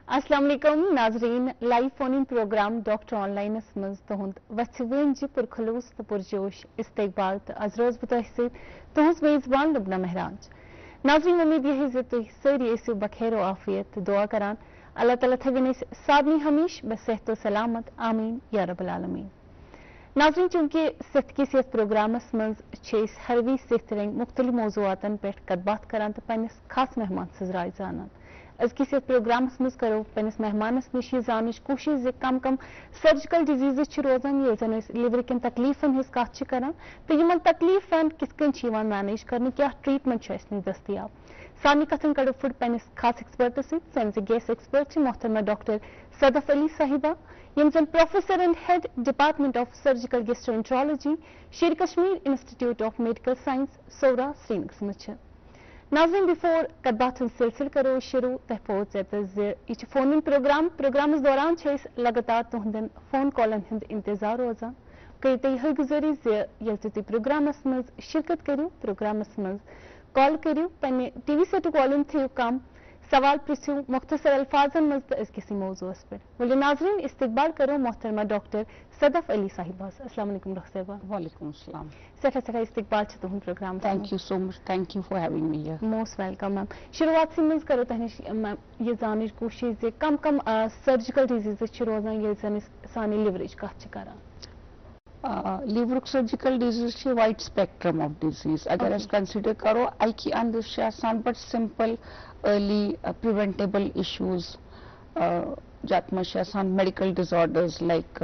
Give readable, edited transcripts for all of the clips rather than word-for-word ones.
अस्सलाम वालेकुम नाजरीन live phone in programme doctor online मज तुहद वह पुरखलूस तो पुरजोश इस्तकबाल तो आज रोज तुहस मेजबान लुबना महराज। नाजरीन उम्मीद यही तुम सारी ऐसो बखैर आफियत दुआ करान अल्लाह ताला थविन सादनी हमीश बसेहत सलामत आमीन या रब्बल आलमीन। नाजरीन चूंकि सिफ्त की सेहत प्रोग्रामस मज हर वी सिफ्त रंग मुख्तलिफ मौजूआतन पे कतबात करान तो पन्निस खास मेहमान सज राय जानन। अजकि सेहत प्रोग्रामस मज करो पन्निस मेहमानस निश जानच कोशिश कम कम सर्जिकल डिजीज रोजान ये जन लिवर कन तकलीफन हज कत करान तो यमन तकलीफन कित मैनेज कर क्या ट्रीटमेंट दस्तियाब। सानी कथन कड़ो फुट पन्निस खास एक्सपर्ट सन गेस्ट एक्सपर्ट मोहतरमा डॉक्टर सदफ अली साहिबा यम जन professor and head department of surgical gastroenterology Sher Kashmir institute of medical science Soura Srinagar मज। नाज़रीन बिफोर कतबात सिलसिल करो शुरू तहफोज यह फोन इन प्रोग्रामस दौरान लगातार तुहदन फोन कॉलन हंद इंतजार रोजान कई तो यह गुजारी ये तुम प्रोग्रामस मज शिरकत करो प्रोग्रामस मज कॉल करो पे टीवी सेट कॉलन थो कम सवाल पृछो मुख्तसर अल्फाजन मज तो किसी मौजूस पर बोले। नाजरीन इस्तकबाल करो मोहतरमा डॉक्टर सदफ अली साहिबा। अस्सलाम वालेकुम डॉक्टर साहिबा। वालेकुम अस्सलाम। सठा सठा इस्तकबाल तुम programme. Thank you so much, thank you for having me here. Most welcome ma'am. शुरुआत से मज करो तहने ये जान कोशिश कम कम सर्जिकल डिजीज रोजान ये जन सानी लिवरेज कत करान। Liver surgical disease wide spectrum of disease अगर अस कंसिडर करो अकि अंदर but simple early preventable issues जत मज medical disorders like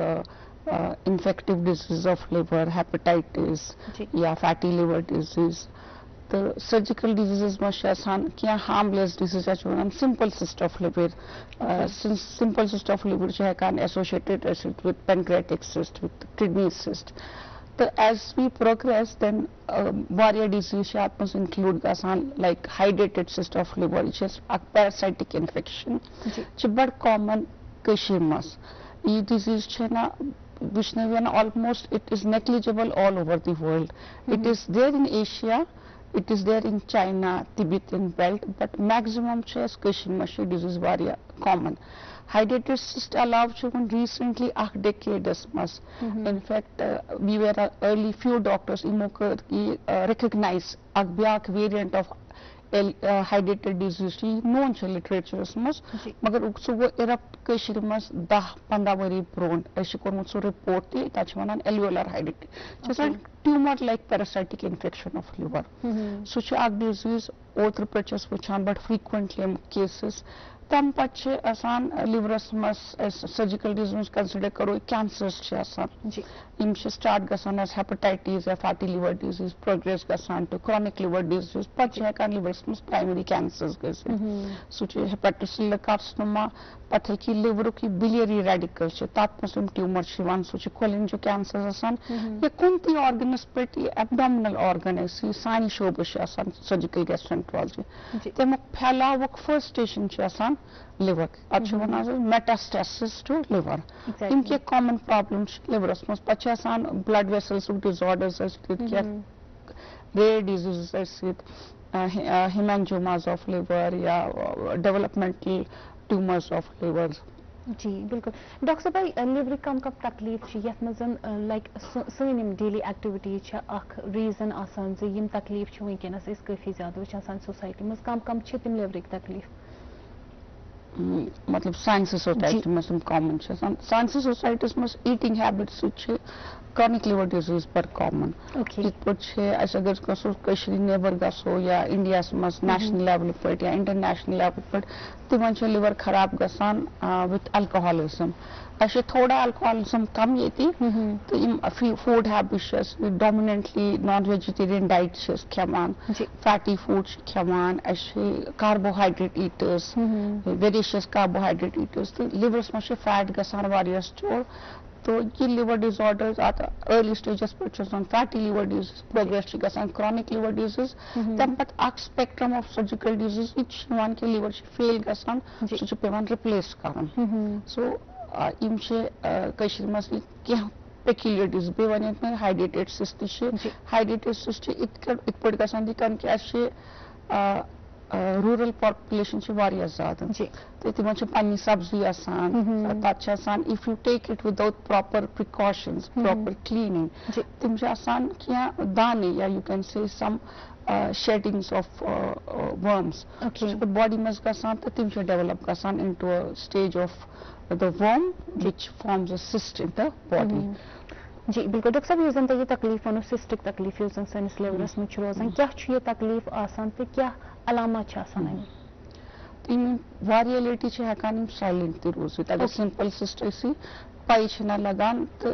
infective disease of liver hepatitis या फैटी लिवर डिजीज तो सर्जिकल डिजीज मज क्या harmless disease one simple cyst of liver simple cyst of liver associated with pancreatic cyst with kidney cyst तो as we progress then वारिया disease अत मज include गसान like हाइड्रेटेड cyst of liver यह parasitic infection बड़ common मज यह disease ना वह almost it is negligible all over the world. It is there in Asia, it is there in China, Tibetan belt, but maximum disease varia common. Hydrated cyst allowed recently a decade mas. In fact, we were early few doctors recognize a variant of hydrated disease known literature mas magar वो erupt mas 10-15 वरी ब्रोन कोर्मुत report तक one alveolar हाइड्रेटेड tumour like parasitic infection of liver सह disease ओत्र पे वुचान बट फ्रीक्वेंटली केसेस तम पे लिवरस मज सर्जिकल डिजीज कंसिडर करो कैंसर्स स्टार्ट गसान एज हेपेटाइटिस या फैटी लिवर डिजीज प्रोग्रेस गसान टू क्रॉनिक लिवर डिजीज पे लिवरस मज प्राइमरी कैंसर्स गह हेपेटोसेलुलर कार्सिनोमा पे कि लिवर की बिलियरी रेडिकल तथ मज ट्यूमर सह कोलिन जो कैंसर्स या कुन ती ऑर्गनस पे एब्डोमिनल ऑर्गन सान शोब सर्जिकल गैस्ट्रोएंटरोलॉजी तमुक फैलावुक फर्स्ट स्टेशन लिवर अब मेटास्टेसिस टू लिवर इन के कॉमन प्रॉब्लम्स लिवरस मज पे blood vessels disorders rare disease haemangiomas of liver या डेवलपमेंटल ट्यूमर्स ऑफ लिवर। जी बिल्कुल डॉक्टर साहब लिवर कम कम तकलीफ ये मजन लाइक सन डेली एक्टिविटी रीजन आसान यम तकलीफ वनकस काफ़ी ज्यादा सोसाइटी मज कम कम तम लिवर तकलीफ मतलब साइंस सोसाइटी मज कॉमन साइंस सोसाइटीज मज eating habit chronic liver disease पर कॉमन इत अगर नेबर गो या इंडिया मज नेशनल लेवल पे या इंटरनेशनल लेवल पे तिमन लिवर खराब गसान विथ अल्कोहलिज्म अस थोड़ा अल्कोहलिज्म कम ये तो food habits dominantly non vegetarian diet खेवान फैटी फूड खेवान carbohydrate eaters voracious carbohydrate eaters तो लिवरस मज फैट गसान वारिया स्टोर तो ये लिवर डिसऑर्डर्स अर्ली स्टेजस पे फैटी लिवर डिजीज प्रोग्रेस गसान क्रॉनिक लिवर डिजीज तम पे स्पेक्ट्रम ऑफ सर्जिकल डिजीज यह कि लिवर फेल गसान सह पेवान रिप्लेस कर सो यम मज कह peculiar disease बे one hydrated cyst hydrated cyst इत पे गसान कि روٗرل پاپولیشن چھِ واریاہ زیادٕ تہٕ تِمن چھِ پننہِ سبزی آسان تتھ چھِ آسان if you take it without proper precautions proper cleaning تِم چھِ آسان کینٛہہ دانہٕ یا you can say some sheddings of worms body منٛز گژھان تہٕ تِم چھِ ڈیولپ گژھان into stage of the worm which forms a cyst in the body. جی بالکل ڈاکٹر صاحب یُس زن تۄہہِ یہِ تکلیٖف ووٚنوٕ سِسٹِک تکلیٖف یُس زن سٲنِس لِورس منٛز چھُ روزان کیٛاہ چھُ یہِ تکلیٖف آسان تہٕ کیٛاہ علامات چھِ آسان امیِکۍ؟ یِم واریاہ لٹہِ چھِ ہٮ۪کان یِم سایلنٹ تہِ روٗزِتھ اگر سمپل سِسٹ ٲسی پاے چھِنہٕ لگان تہٕ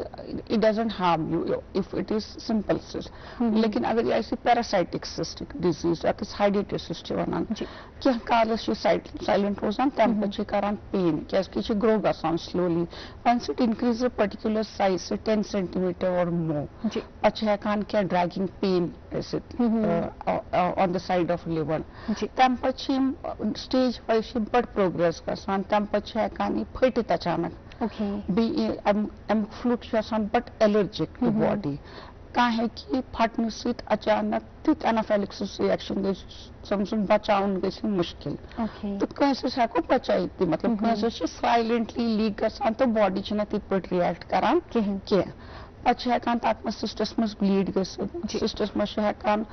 it doesn't harm you if it is simple cyst لیکن اگر یہِ آسہِ پیراسایٹک سِسٹِک ڈِزیٖز یتھ أسۍ ہایڈیٹِس سِسٹ چھِ ونان کینٛہہ کالس چھُ سایلنٹ روزان تمہِ پتہٕ چھِ کران پین کیازِ کہِ یہِ چھُ گرو گژھان slowly once it increase particular size سے 10 سینٹیمیٹر اور مور پتہٕ چھِ ہٮ۪کان کینٛہہ ڈریگنگ پین ٲسِتھ آن د سایڈ آف لِور تمہِ پتہٕ چھِ یِم سٹیج وایز چھِ بڑٕ پروگریس گژھان تمہِ پتہٕ چھِ ہٮ۪کان یہِ پھٔٹِتھ اچانک بیٚیہِ امیُک فلوٹ چھُ آسان بٹ ایلرجِک ٹو باڈی کانٛہہ ہٮ۪کہِ یہِ پھٹنہٕ سۭتۍ اچانک تیُتھ انافیلکسس رِیکشن گژھِ سُنٛد بچاوُن گژھِ مُشکِل تہٕ کٲنٛسہِ أسۍ ہٮ۪کو بچٲیِتھ تہِ مطلب کٲنٛسہِ چھِ سایلنٹلی لیٖک گژھان تہٕ باڈی چھِنہٕ تِتھ پٲٹھۍ رِیکٹ کران کینٛہہ پتہٕ چھِ ہٮ۪کان تتھ منٛز سسٹس منٛز بلیٖڈ گٔژھِتھ سسٹس منٛز چھُ ہٮ۪کان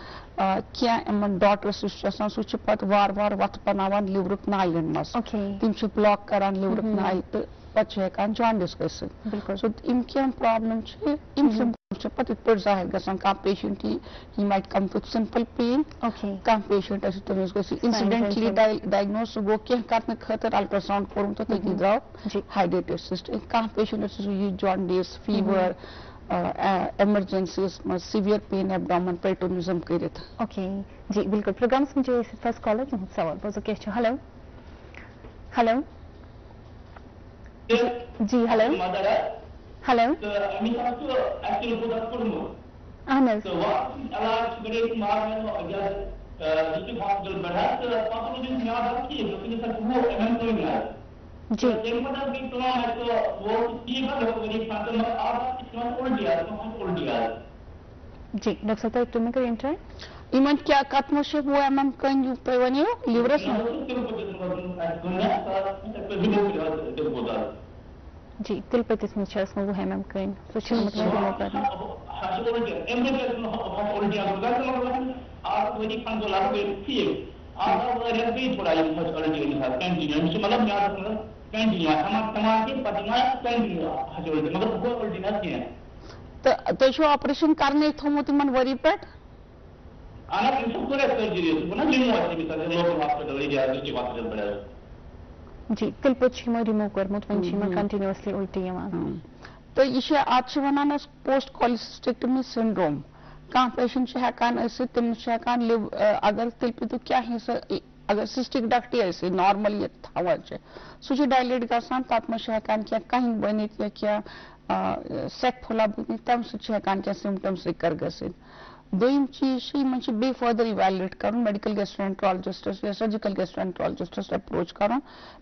کینٛہہ یِمن ڈاٹرس یُس چھُ آسان سُہ چھُ پتہٕ وارٕ وارٕ وتھ بناوان لِورُک نالٮ۪ن منٛز تِم چھِ بلاک کران لِورُک نالہِ تہٕ پتہٕ چھُ ہٮ۪کان جانڈس گٔژھِتھ سو یِم کینٛہہ پرابلم چھِ یِم سمپٹمز چھِ پتہٕ یِتھ پٲٹھۍ ظٲہر گژھان کانٛہہ patient he might come with simple pain کانٛہہ پیشنٹ آسہِ تٔمِس گژھِ انسیڈنٹلی ڈایگنوز سُہ گوٚو کینٛہہ کرنہٕ خٲطرٕ الٹراساوُنڈ کوٚرُن تہٕ تٔتی درٛاو ہایڈیٹِس سِسٹ کانٛہہ پیشنٹ آسہِ سُہ یی جانڈس فیور ایمرجنسیس منٛز سِویر پین ایبڈامن پیٹونزم کٔرِتھ جی بالکل پروگرامس منٛز چھِ أسۍ فٔسٹ کالر تُہُنٛد سوال بوزو کیٛاہ چھُ ہیلو ہیلو جی ہیلو ہیلو اہن حظ جی جی ڈاکٹر صاحب تُہۍ مےٚ کٔرِو ٹراے یِمن کیٛاہ کتھ منٛز چھِ وہ ایٚم ایٚم کٔنۍ یُس تُہۍ ؤنِو لِورس جی تِلپٔتِس منٛز چھِ ٲسمٕژ 20 mm کٔنۍ سُہ چھِ آمُت وۄنۍ رِموٗ کرنہٕ تہٕ تُہۍ چھُو آپریشن کرنے تھوٚومُت یِمن ؤری پٮ۪ٹھ جی تِلپٔتۍ چھُ یِمو رِموٗ کوٚرمُت وۄنۍ چھِ یِمن کنٹِنیوسلی اُلٹی یِوان تہٕ یہِ چھِ اتھ چھِ ونان أسۍ پوسٹ کالسِسٹیکٹمی سنڈروم کانٛہہ پیشنٹ چھُ ہٮ۪کان ٲسِتھ تٔمِس چھُ ہٮ۪کان اگر تِلپٔتُک کیٛاہ حصہٕ اگر سِسٹِک ڈکٹی آسہِ نارمل یہِ تھاوان چھِ سُہ چھُ ڈایلیٹ گژھان تتھ منٛز چھُ ہٮ۪کان کینٛہہ کَنہِ بٔنِتھ یا کینٛہہ سیک پھُلا بٔنِتھ تمہِ سۭتۍ چھُ ہٮ۪کان کینٛہہ سِمپٹمز رِکر گٔژھِتھ دوٚیِم چیٖز چھُ یِمن چھُ بیٚیہِ فٔردر اِویلویٹ کرُن میڈِکل گیسٹرٛوانٹرالجسٹس یا سٔرجِکل گیسٹرٛوانٹرالجسٹس اپروچ کرُن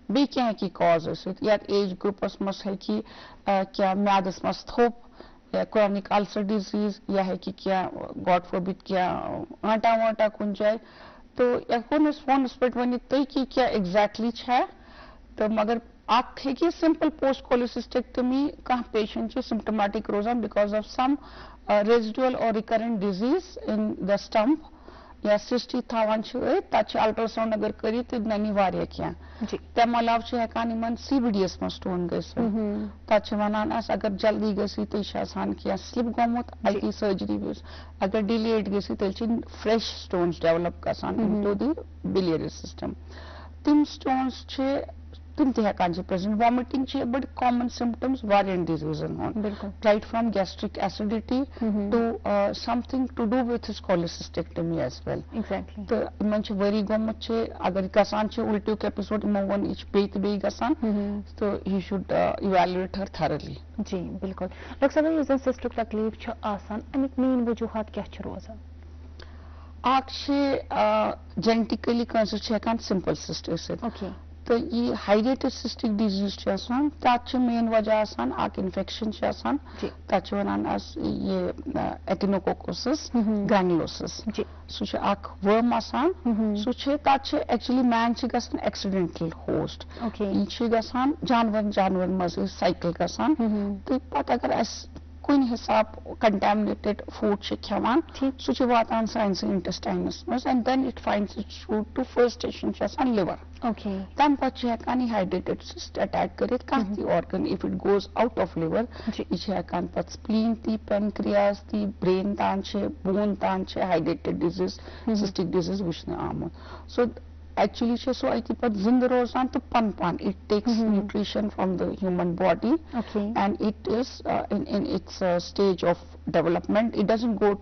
بیٚیہِ کینٛہہ ہٮ۪کہِ کاز ٲسِتھ یتھ ایج گروپس منٛز ہٮ۪کہِ کینٛہہ میادس منٛز تھوٚپ یا کرونِک السر ڈِزیٖز یا ہٮ۪کہِ کینٛہہ گاڈ فوربِڈ کینٛہہ آنٹا وانٹا کُنہِ جایہِ تہٕ ہٮ۪کو نہٕ أسۍ فونس پٮ۪ٹھ ؤنِتھ تُہۍ کیٛاہ ایگزیکٹلی چھا تہٕ مگر اکھ ہٮ۪کہِ سمپل پوسٹ کالسِسٹیکٹمی کانٛہہ پیشنٹ چھُ سمپٹمیٹِک روزان بِکاز آف سم ریزڈیول اور رِکرنٹ ڈِزیٖز ان د سٹمپ یا سِسٹی تھاوان چھِ أتھۍ تتھ چھِ الٹراساوُنڈ اگر کٔرِو تہٕ ننہِ واریاہ کینٛہہ تمہِ علاوٕ چھِ ہٮ۪کان یِمن سی بی ڈی یس منٛز سٹون گٔژھِتھ تتھ چھِ ونان اسہِ اگر جلدی گژھِ تیٚلہِ چھُ آسان کینٛہہ سلپ گوٚمُت اَکی سرجری وِز اگر ڈِلیڈ گژھِ تیٚلہِ چھِ فرٛیش سٹونز ڈیولپ گژھان اِن ٹو دی بِلیری سسٹم تِم سٹونز چھِ تِم تہِ ہٮ۪کان چھِ پرٛزنٹ وامِٹنگ چھِ بڑٕ کامن سمپٹمز واریاہن ڈِزیٖزن ہُنٛد right from gastric acidity to something to do with his cholecystectomy as well تہٕ یِمن چھِ ؤری گوٚمُت چھِ اگر گژھان چھِ اُلٹیُک ایپِسوڈ یِمو ووٚن یہِ چھُ بیٚیہِ تہٕ بیٚیہِ گژھان تہٕ ہی شُڈ اِویلویٹ ہر تھرلی جی بالکل ڈاکٹر صٲب یُس زن سِسٹُک تکلیٖف چھُ آسان امیُک مین وجوٗہات کیٛاہ چھِ روزان اکھ چھِ جینٹِکلی کٲنٛسہِ چھِ ہٮ۪کان سمپل سِسٹ ٲسِتھ तो ये हाइड्रेटेड सिस्टिक डिजीज छ आसान तत मेन वजह आसान आक इन्फेक्शन छ आसान तत वनान अस ये एकिनोकोकोसिस ग्रैनुलोसिस सो छ आक वर्म आसान सो छ तत एक्चुअली मैन छ गसन एक्सीडेंटल होस्ट ये छ गसन जानवर मज साइकिल गसन तो पत अगर अस कुन हिसाब कंटामिनेटेड फूड खेवान सह वातान साइंस इंटेस्टाइनस मज and then it finds its route to first station आसान लिवर तम पे हेकान हाइड्रेटेड सिस्ट अटैक कर organ if it goes out of liver यह हेकान पे स्प्लीन ती पेनक्रियाज ती ब्रेन तान बोन तान हाइड्रेटेड डिजीज सिस्टिक डिजीज वुचन आमुत so actually so I keep zinda rozan to pan it takes nutrition from the human body and it is in its stage of development. It doesn't go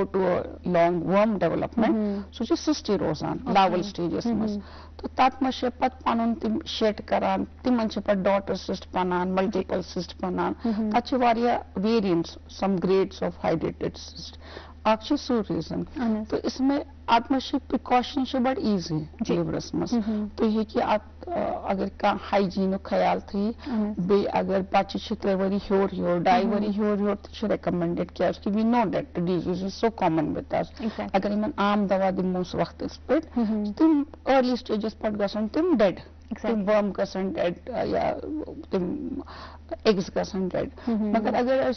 to a long worm development so just cysti rozan larval stages mas to tat ma she pat panun tim shed karan tim man pat daughter cyst panan multiple cyst panan tachi varia variants some grades of hydrated cyst actually so reason तो इसमें आत्मशिक precaution से बड़ easy लिवरस मस तो ये कि आप अगर का हाइजीन ख्याल थी बे अगर बच्चे छ 3 वरी ह्योर 2 वरी ह्योर तो रेकमेंडेड क्या कि we know that disease is so common with us अगर इन आम दवा दिमो वक्त पे तुम अर्ली स्टेजेस पर गसन तुम डेड तुम वर्म गसन डेड या तुम एग्स गसन डेड मगर अगर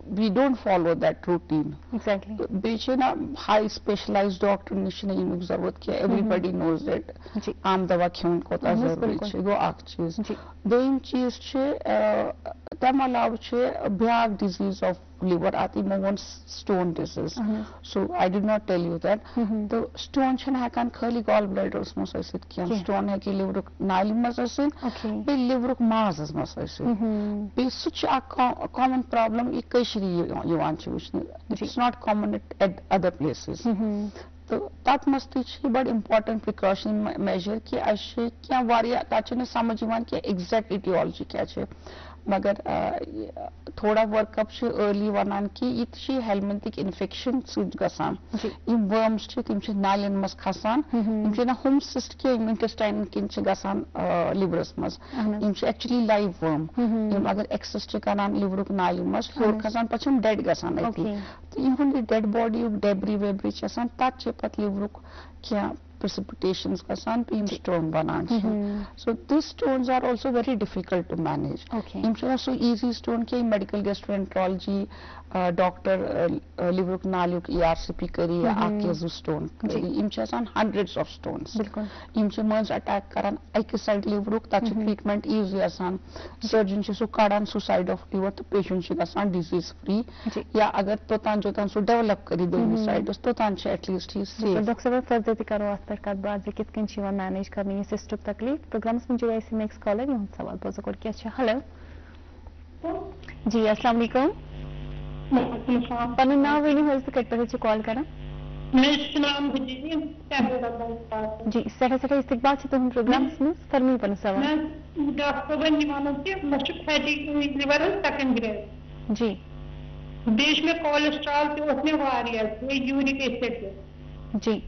we don't follow that routine exactly बेचना high specialized doctor निश्चय इन जरूरत किया everybody knows that आम दवा खेन को जरूरी है गो अख चीज दोम चीज तम अलाव back disease of liver ati mon stone disease so I did not tell you that तो stone छन हेकान खाली gall bladders मस आसित किया stone है कि liver नाली मस आसित बे liver मास मस आसित बे such a common problem ये कशरी यवान छ वुचन it's not common at other places तो तत मस्ती बड़ इम्पोर्टेंट प्रिकॉशन मेजर कि क्या वारिया तत समझ कि एग्जैक्ट इटियोलॉजी क्या मगर थोड़ा वर्कअप अर्ली वनान कि ये हेलमेंथिक इन्फेक्शन गसान वर्म्स तम नालियन मज खसान ना हम सिस्ट के इंटेस्टाइन किन गसान लिवरस मज एक्चुअली लाइव वर्म अगर एक्सिस्ट करान लिवर नालि मज ह्योर खसान पे डेड गसान इहुंद डेड बॉडी डेब्री वेब्री तत पे लिवर क्या precipitations गसान तो stone banan so these stones are also very difficult to manage so easy stone के medical gastroenterology doctor liver नालियों ERCP करी या आकेजू stone करी hundreds of stones मज attack करान एक side liver तच treatment easy आसान surgeon so काड़ान suicide of liver तो patient गसान disease free या अगर तोतान जोतान सो develop करी दोनों side तोतान at least he safe doctor साहब फर्दर करो पर बात कित कन मैनेज करनी है सिस्टम तकलीफ प्रोग्राम्स में जुड़े ऐसे नेक्स्ट कॉलर यह सवाल पोज कर क्या हेलो जी अस्सलाम वालेकुम पन नाम वेनी हो से कट पर कॉल करा जी सर सर इस्तकबाल से तुम प्रोग्राम्स में फरमी पन सवाल डॉक्टर बन मानो कि must fatty liver second grade जी देश में कोलेस्ट्रॉल के उसने वारिया यूरिक एसिड जी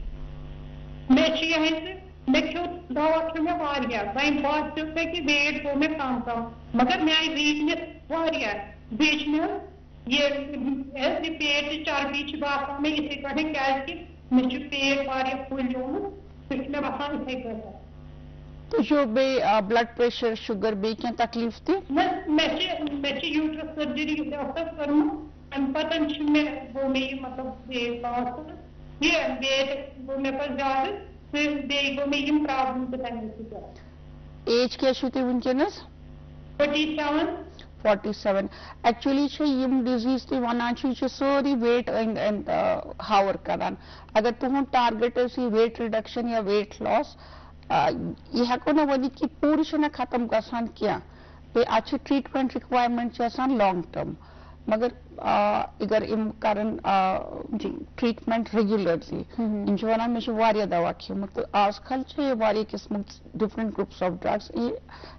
मैं दवा मैं वह बात कि वेट गो मैं कम मगर मैं आई वीकनेस बेच में ये पेट चर्बी बसान मैं इथे पे क्या मे पेट फुल मे बसान इथे तो जो बे ब्लड प्रेशर शुगर बे क्या तकलीफ थी मे यूट्रस सर्जरी कर्म पतन मतलब ये वेट वो मेरे पास ज्यादा फिर देखो मैं ये प्रॉब्लम बताने की एज क्या शुते वुनकेनस 47 एक्चुअली यम डिजीज ते वनान सारी वेट एंड हावर करान अगर तुम टारगेट वेट रिडक्शन या वेट लॉस ये हेको ना वन कि पूरी खत्म गसान क्या पे अच्छे ट्रीटमेंट रिक्वायरमेंट लॉन्ग टर्म मगर अगर इम करन ट्रीटमेंट रेगुलरली इन वन मे दवा खेम तो आजकल किस्म डिफरेंट ग्रुप्स ऑफ ड्रग्स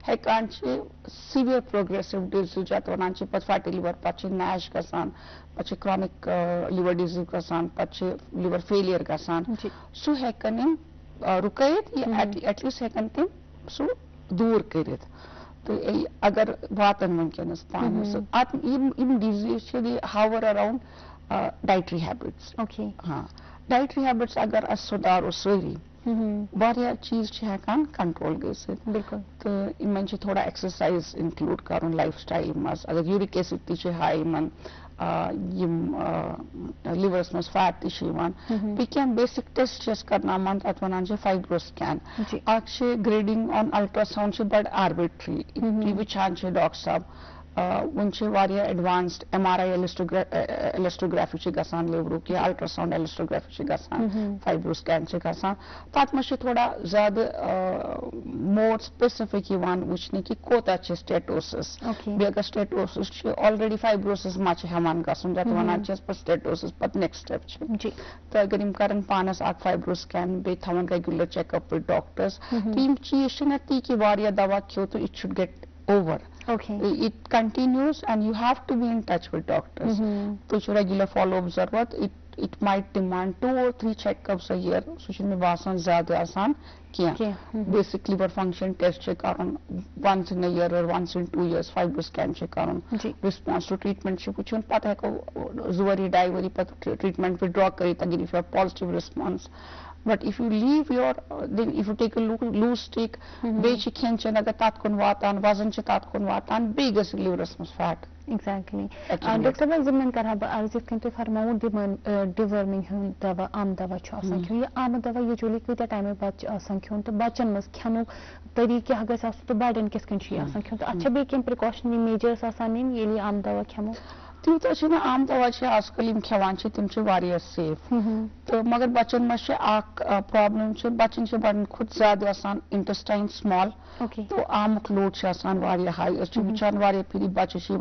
हेकान सीवियर प्रोग्रेसिव डिजीज अत वन पे फैटी लिवर पे नैश गसान पे क्रॉनिक लिवर डिजीज गसान पे लिवर फेलियर गसान सो हेकन रुकैत एटलीस्ट हेकन तम सो दूर करित तो अगर वातन वनकस पानस disease hover around dietary habits okay हाँ डाइटरी हैबिट्स अगर सुधारो सारी वारिया चीज हेकान कंट्रोल गसित बिल्कुल तो इन थोड़ा एक्सरसाइज इंक्लूड कर लाइफ स्टाइल मज अगर uric acid high in livers मज fat we can basic test करना अत वन fibro scan grading on ultrasound बड़ आर्बिट्री वचान डॉक्टर साहब वन एडवांस्ड MRI एलिस्टोग्राफी गसान लिवरू की अल्ट्रासाउंड एलिस्टोग्राफी गसान फाइब्रो स्कैन गसान तथ मज थोड़ा ज्यादा मोर स्पेसिफिक वचने कि कोता स्टेटोसिस अगर स्टेटोसिस ऑलरेडी फाइब्रोसिस मा हेमान गसन जत वन स्टेटोसिस पे नेक्स्ट स्टेप तो अगर करन पानस फाइब्रो स्कैन बे थवन रेगुलर चेकअप विद डॉक्टर्स तो चीज ती कि दवा खो तो it should get over. Okay. It continues and you have to be in touch with doctors. So regular follow-up ज़रूरत. It might demand 2 or 3 checkups a year. So इसमें वासन ज़्यादा आसान किया. Basic liver function test check करूँ once in a year or once in 2 years. Fibro scan check करूँ. Response to treatment से कुछ उन पता है को जुआरी डाइवरी पर treatment withdraw करी तक if you have positive response. But if you leave your, then if you take a loose stick, bechi khenchen agar tatkun watan, wazan che tatkun watan, biggest liver must fat. Exactly. Dr. Bhai ज़िम्मन करहा अर्ज़ कंटे फरमाऊं deworming हूं दवा आम दवा छ आसान क्यों ये आम दवा ये जोली कोई टाइम में बच आसान क्यों तो बचन मस खानो तरीके अगर सास तो बर्डन किस कंची आसान क्यों तो अच्छा भी किन प्रिकॉशनरी मेजर्स आसान नहीं ये लिए आम दवा खामो तूत आम दवा आजकल खेवान तम सेफ तो मगर बचन मज प्रॉब्लम बचन बड़न खुद ज्यादा आसान इंटेस्टाइन स्मॉल तो आमुक लोड हाई वचान फिर बच्चे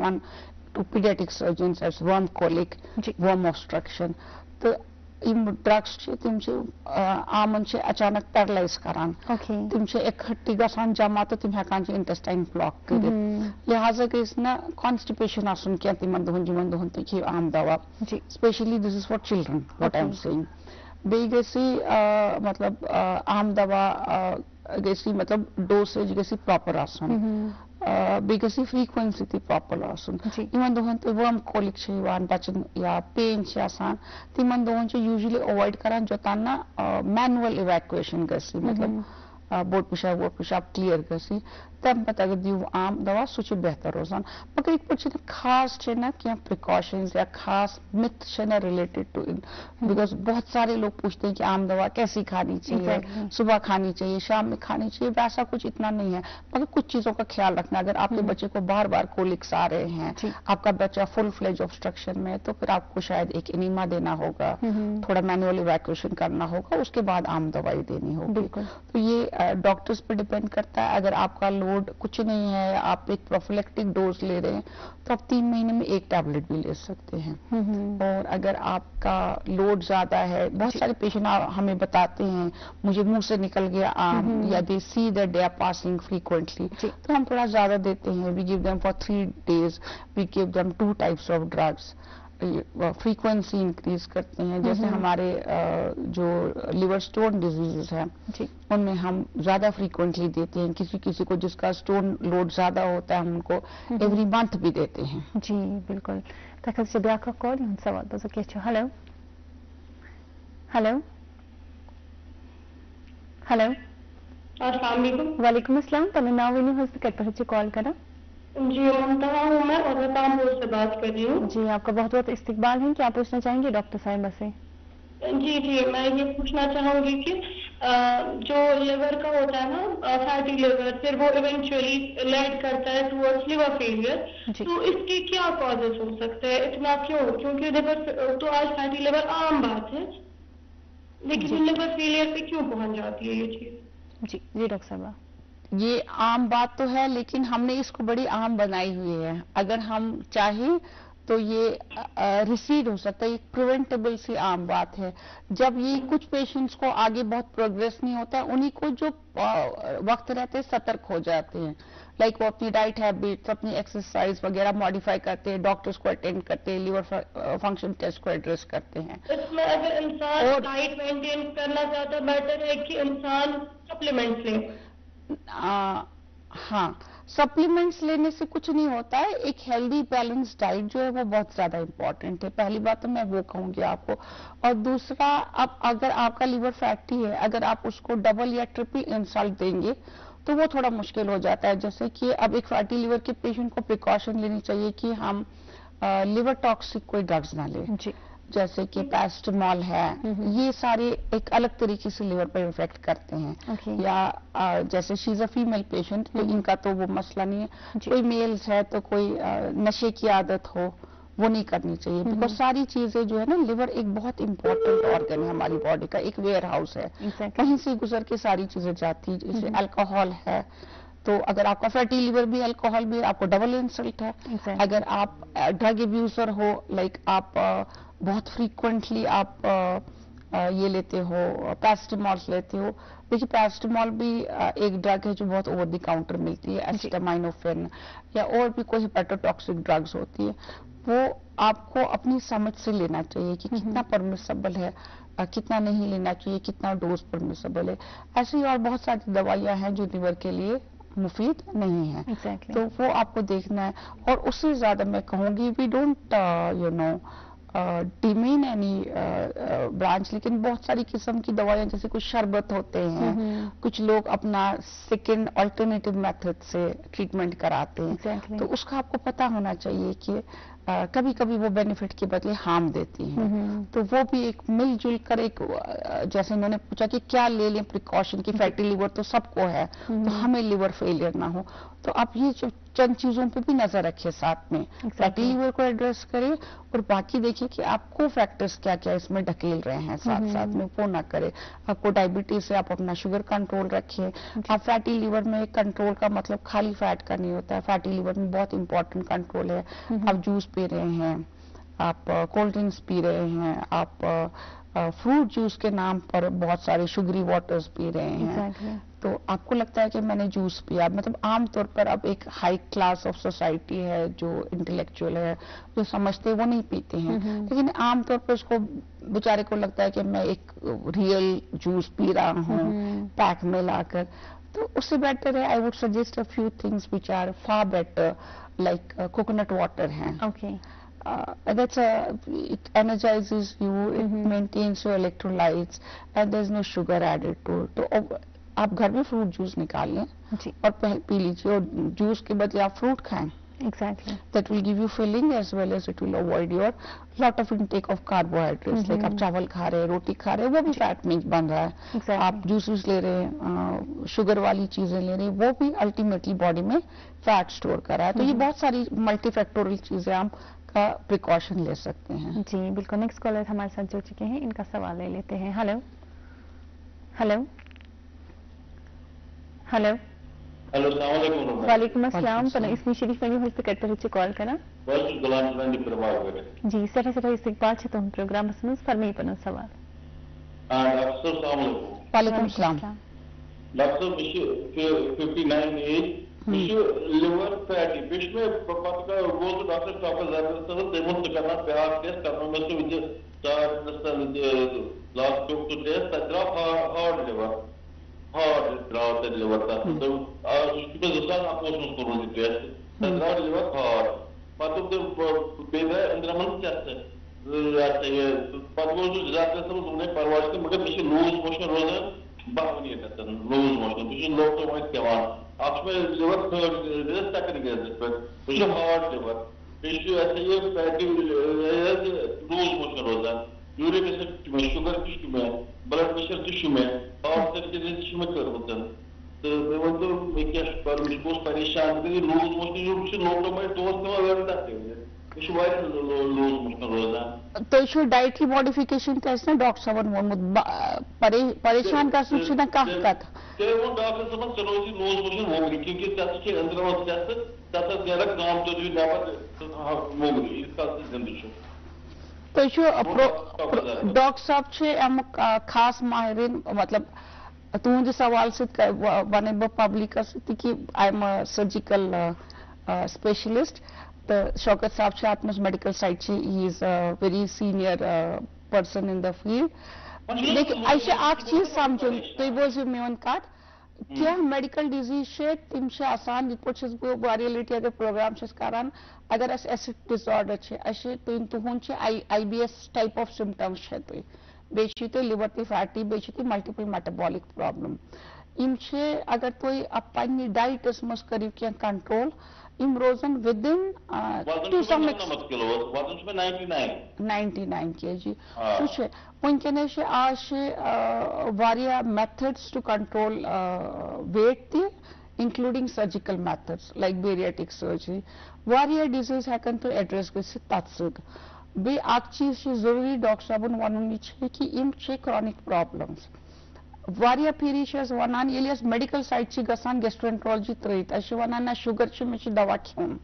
to paediatric surgeon worm colic worm obstruction तो ड्रग्स तम आमन अचानक पैरालाइज करान तम इकट्ठी गसान जमा तो तम हेकान इंटेस्टाइन ब्लॉक कर लिहाजा गई ना कॉन्स्टिपेशन आसन क्या तिमन दोहन तक आम दवा specially this is for children what I am saying बे गई मतलब आम दवा गई मतलब डोसेज गई प्रॉपर आसन बेगसी फ्रीक्वेंसी थी प्रॉपर आसन इमन दोहन तो वर्म कोलिक बचन या पेन तिमन दोहन यूजुअली अवॉइड करान जोतान ना मैनुअल इवैक्यूएशन गसी मतलब बोर्ड पेशाब क्लियर गसी तम पत अगर दिव आम दवा सह बेहतर रोजान मगर इत पे खास ना क्या प्रिकॉशंस या खास myth related to it because बहुत सारे लोग पूछते हैं कि आम दवा कैसी खानी चाहिए सुबह खानी चाहिए शाम में खानी चाहिए वैसा कुछ इतना नहीं है मगर कुछ चीजों का ख्याल रखना अगर आपके बच्चे को बार बार कोलिक्स आ रहे हैं आपका बच्चा फुल फ्लेज ऑब्स्ट्रक्शन में तो फिर आपको शायद एक एनीमा देना होगा थोड़ा मैनुअल इवैक्यूएशन करना होगा उसके बाद आम दवाई देनी होगी तो ये डॉक्टर्स पे डिपेंड करता है अगर आपका लोड कुछ नहीं है आप एक प्रोफिलेक्टिक डोज ले रहे हैं तो आप 3 महीने में 1 टैबलेट भी ले सकते हैं और अगर आपका लोड ज्यादा है बहुत सारे पेशेंट हमें बताते हैं मुझे मुंह से निकल गया आम या they see that they are passing frequently तो हम थोड़ा ज्यादा देते हैं we give them for 3 days we give them 2 types of drugs frequency increase करते हैं जैसे हमारे जो लिवर स्टोन डिजीजेस हैं उनमें हम ज्यादा फ्रीक्वेंटली देते हैं किसी किसी को जिसका स्टोन लोड ज्यादा होता है हम उनको एवरी मंथ भी देते हैं जी बिल्कुल तखल से ब्याक कॉल सवाल बस के हेलो हेलो हेलो अस्सलाम वालेकुम वालेकुम अस्सलाम तने नाम विनी हॉस्पिटल पर से कॉल करा जी मुंतहा हूं मैं और रतामपुर से बात कर रही हूँ जी आपका बहुत बहुत इस्तकबाल है क्या पूछना चाहेंगे डॉक्टर साहिबा से जी जी मैं ये पूछना चाहूंगी कि जो लिवर का होता है ना फैटी लिवर फिर वो इवेंचुअली लीड करता है टुवर्ड्स लिवर फेलियर तो इसके क्या कॉजेस हो सकते हैं इतना क्यों क्योंकि लिवर तो आज फैटी लिवर आम बात है लेकिन लिवर फेलियर पे क्यों पहुंच जाती है ये चीज जी जी डॉक्टर साहब ये आम बात तो है लेकिन हमने इसको बड़ी आम बनाई हुई है अगर हम चाहें تو یہ ریسیڈ ہو سکتا ہے. یہ پریونٹیبل سی عام بات ہے. جب یہ کچھ پیشنٹس کو آگے بہت پروگریس نہیں ہوتا ہے, انہیں کو جو وقت رہتے سترک ہو جاتے ہیں, لائک وہ اپنی ڈائٹ ہیبٹس, اپنی ایکسرسائز وغیرہ ماڈیفائی کرتے ہیں, ڈاکٹرز کو اٹینڈ کرتے ہیں, لیور فنکشن ٹیسٹ کو ایڈریس کرتے ہیں. اس میں اگر انسان ڈائٹ مینٹین کرنا چاہتا ہے, بیٹر ہے کہ انسان سپلیمنٹ لے. ہاں, سپلیمنٹس لینے سے کچھ نہیں ہوتا ہے. ایک ہیلدی بیلنس ڈائٹ جو ہے وہ بہت زیادہ امپورٹنٹ ہے. پہلی بات تو میں وہ کہوں گی آپ کو. اور دوسرا, اب اگر آپ کا لیور فیٹی ہے, اگر آپ اس کو ڈبل یا ٹرپل انسلٹ دیں گے تو وہ تھوڑا مشکل ہو جاتا ہے. جیسے کہ اب ایک فیٹی لیور کے پیشنٹ کو پریکاشن لینی چاہیے کہ ہم لیور ٹاکسک کوئی ڈرگز نہ لیں, جیسے کہ پیراسٹامول ہے. یہ سارے ایک الگ طریقے سے لیور پر افیکٹ کرتے ہیں. یا جیسے شی از اے فیمیل پیشنٹ, تو ان کا تو وہ مسئلہ نہیں ہے. کوئی میلز ہے تو کوئی نشے کی عادت ہو, وہ نہیں کرنی چاہیے. بیکاز ساری چیزیں جو ہے نا, لیور ایک بہت امپورٹنٹ آرگن ہے ہماری باڈی کا, ایک ویئر ہاؤس ہے, وہیں سے گزر کے ساری چیزیں جاتی ہیں. جیسے الکوہول ہے, تو اگر آپ کا فیٹی لیور بھی, الکوہول بھی, آپ کو ڈبل انسلٹ ہے. اگر آپ ڈرگ ابیوزر ہو, لائک آپ بہت فریکوینٹلی آپ یہ لیتے ہو, پیراسٹامولز لیتے ہو. دیکھیے پیراسٹامول بھی ایک ڈرگ ہے جو بہت اوور دی کاؤنٹر ملتی ہے. ایسٹامینوفین یا اور بھی کوئی ہیپیٹوٹاکسک ڈرگز ہوتی ہے, وہ آپ کو اپنی سمجھ سے لینا چاہیے کہ کتنا پرمیسیبل ہے, کتنا نہیں لینا چاہیے, کتنا ڈوز پرمیسیبل ہے. ایسی اور بہت ساری دوائیاں ہیں جو لیور کے لیے مفید نہیں ہے. تو وہ آپ کو دیکھنا ہے. اور اس سے زیادہ میں کہوں گی, we don't demean any branch, لیکن بہت ساری قسم کی دوائیاں, جیسے کچھ شربت ہوتے ہیں, کچھ لوگ اپنا سیکنڈ آلٹرنیٹو میتھڈ سے ٹریٹمنٹ کراتے ہیں. تو اس کا آپ کو پتا ہونا چاہیے کہ کبھی کبھی وہ بینیفٹ کے بدلے ہارم دیتی ہیں. تو وہ بھی ایک مل جل کر, ایک جیسے انہوں نے پوچھا کہ کیا لے لیں پریکاشن کی, فیٹی لیور تو سب کو ہے, تو ہمیں لیور فیلئر نہ ہو. تو آپ یہ چند چیزوں پہ بھی نظر رکھیں ساتھ میں, فیٹی لیور کو ایڈریس کریں, اور باقی دیکھیں کہ آپ کو فیکٹرز کیا کیا اس میں ڈھکیل رہے ہیں ساتھ ساتھ میں, وہ نہ کرے. آپ کو ڈائبٹیز ہے, آپ اپنا شوگر کنٹرول رکھیں. آپ فیٹی لیور میں کنٹرول کا مطلب خالی فیٹ کا نہیں ہوتا ہے. فیٹی لیور میں بہت امپورٹنٹ کنٹرول ہے. آپ جوس پی رہے ہیں, آپ کولڈ ڈرنکس پی رہے ہیں, آپ فروٹ جوس کے نام پر بہت سارے شگری واٹرز پی رہے ہیں, تو آپ کو لگتا ہے کہ میں نے جوس پیا. مطلب عام طور پر اب ایک ہائی کلاس آف سوسائٹی ہے جو انٹلیکچوئل ہے, جو سمجھتے وہ نہیں پیتے ہیں, لیکن عام طور پر اس کو بیچارے کو لگتا ہے کہ میں ایک ریئل جوس پی رہا ہوں پیک میں لا کر. تو اس سے بیٹر ہے, I would suggest a few things which are far better, like coconut water ہیں. It energizes you, it maintains your electrolytes, and there's no sugar added to it. تو آپ گھر میں فروٹ جوس نکال لیں اور پی لیجیے, اور جوس کے بدلے آپ فروٹ کھائیں. That will give you filling as well as it will avoid your lot of intake of carbohydrates. Like آپ چاول کھا رہے ہیں, روٹی کھا رہے ہیں, وہ بھی فیٹ میں بن رہا ہے. آپ جوسز لے رہے ہیں, شوگر والی چیزیں لے رہے ہیں, وہ بھی الٹیمیٹلی باڈی میں فیٹ اسٹور کر رہا ہے. تو یہ بہت ساری ملٹی فیکٹورل چیزیں ہم کا پریکاشن لے سکتے ہیں. جی بالکل. نیکسٹ کالر ہمارے ساتھ جڑ چکے ہیں, ان کا سوال لے لیتے ہیں. ہلو ہلو ہلو ہلو, السلام علیکم. وعلیکم السلام. اسمی شریف میں ہو کرتے ہوئے کال کرنا. جی سر سر استقبال سے تم پروگرام مسنوز فرمی پن سوال. ڈاکٹر السلام علیکم. وعلیکم السلام. ڈاکٹر 59 ایج, لیور فیٹی بیش میں پتہ وہ ڈاکٹر صاحب زیادہ تمہیں کرنا بیاکھ ٹیسٹ کرنا میں سے وجہ لاسٹ ٹو ٹیسٹ تدرا hard liver hard draw the liver test. So, because the opposite to the test, the draw liver hard. But the baby and the month test. But was disaster to make pervasive, but we should lose motion rosa, Bahani, lose motion. We should look to my Kavan. After liver this second against, but we should hard liver. We should fatty lose motion rosa. Uric acid में, sugar tissue में, blood pressure tissue में, heart surgery tissue में कर होता है. तो वो तो मैं क्या पर मुझको परेशान करके लूज मोशन जो कुछ लोगों में दोस्त में अवेयर करते हैं. इस वाइट लूज मोशन रोजा. तो इशू डाइटरी मॉडिफिकेशन कैसे ना डॉक्टर साहब मोहम्मद परेशान का सूचना कहाँ का था. وہ ڈاکٹر صاحب چلو جی لوز موشن موگلی کیونکہ تک کے اندر تک نیرک گام تو نیبر موگلی اس کا زندگی ڈاکٹر صاحب چھے امیک خاص ماہرین مطلب تہند سوال ست ون بہ پبلکس کہ آئی ایم سرجیکل اسپیشلسٹ تو شوکت صاحب چھے ات مز میڈیکل سائٹ چھے he is very senior person in the field لیکن ایسے اخ چیز سمجھن تھی بوزو میون کت کیا میڈیکل ڈیزیز تم آسان یت پہ بہت لٹہ اگر پروگرام کران اگر اس ایسڈ ڈس آرڈر تہد I B S type of symptoms بیٚیہِ چھِ لِور تہِ فیٹی بیٚیہِ چھِ ملٹِپل میٹابولک پرابلم اگر تُہۍ پننہِ ڈایٹس منٛز کٔرِو کینٛہہ کنٹرول یم روزن ود ان 99 kg سہ ونکس آج واریاہ میتھڈس ٹو کنٹرول ویٹ تہِ including surgical methods like bariatric surgery واریاہ ڈیزیز ہیکن تُہۍ ایڈریس گژھِتھ تتھ سۭتۍ بیٚیہِ اکھ چیز ضروری ڈاکٹر صاحبن ونُن یہ کہ یم کرونک پرابلمز واریاہ پھری ونان ییٚلہِ أسۍ میڈیکل سائٹ چھ گژھان گیسٹرنٹرالجی ترٲیِتھ أسۍ چھِ ونان نہ شُگر چھُ مےٚ چھُ دوا کھیوٚن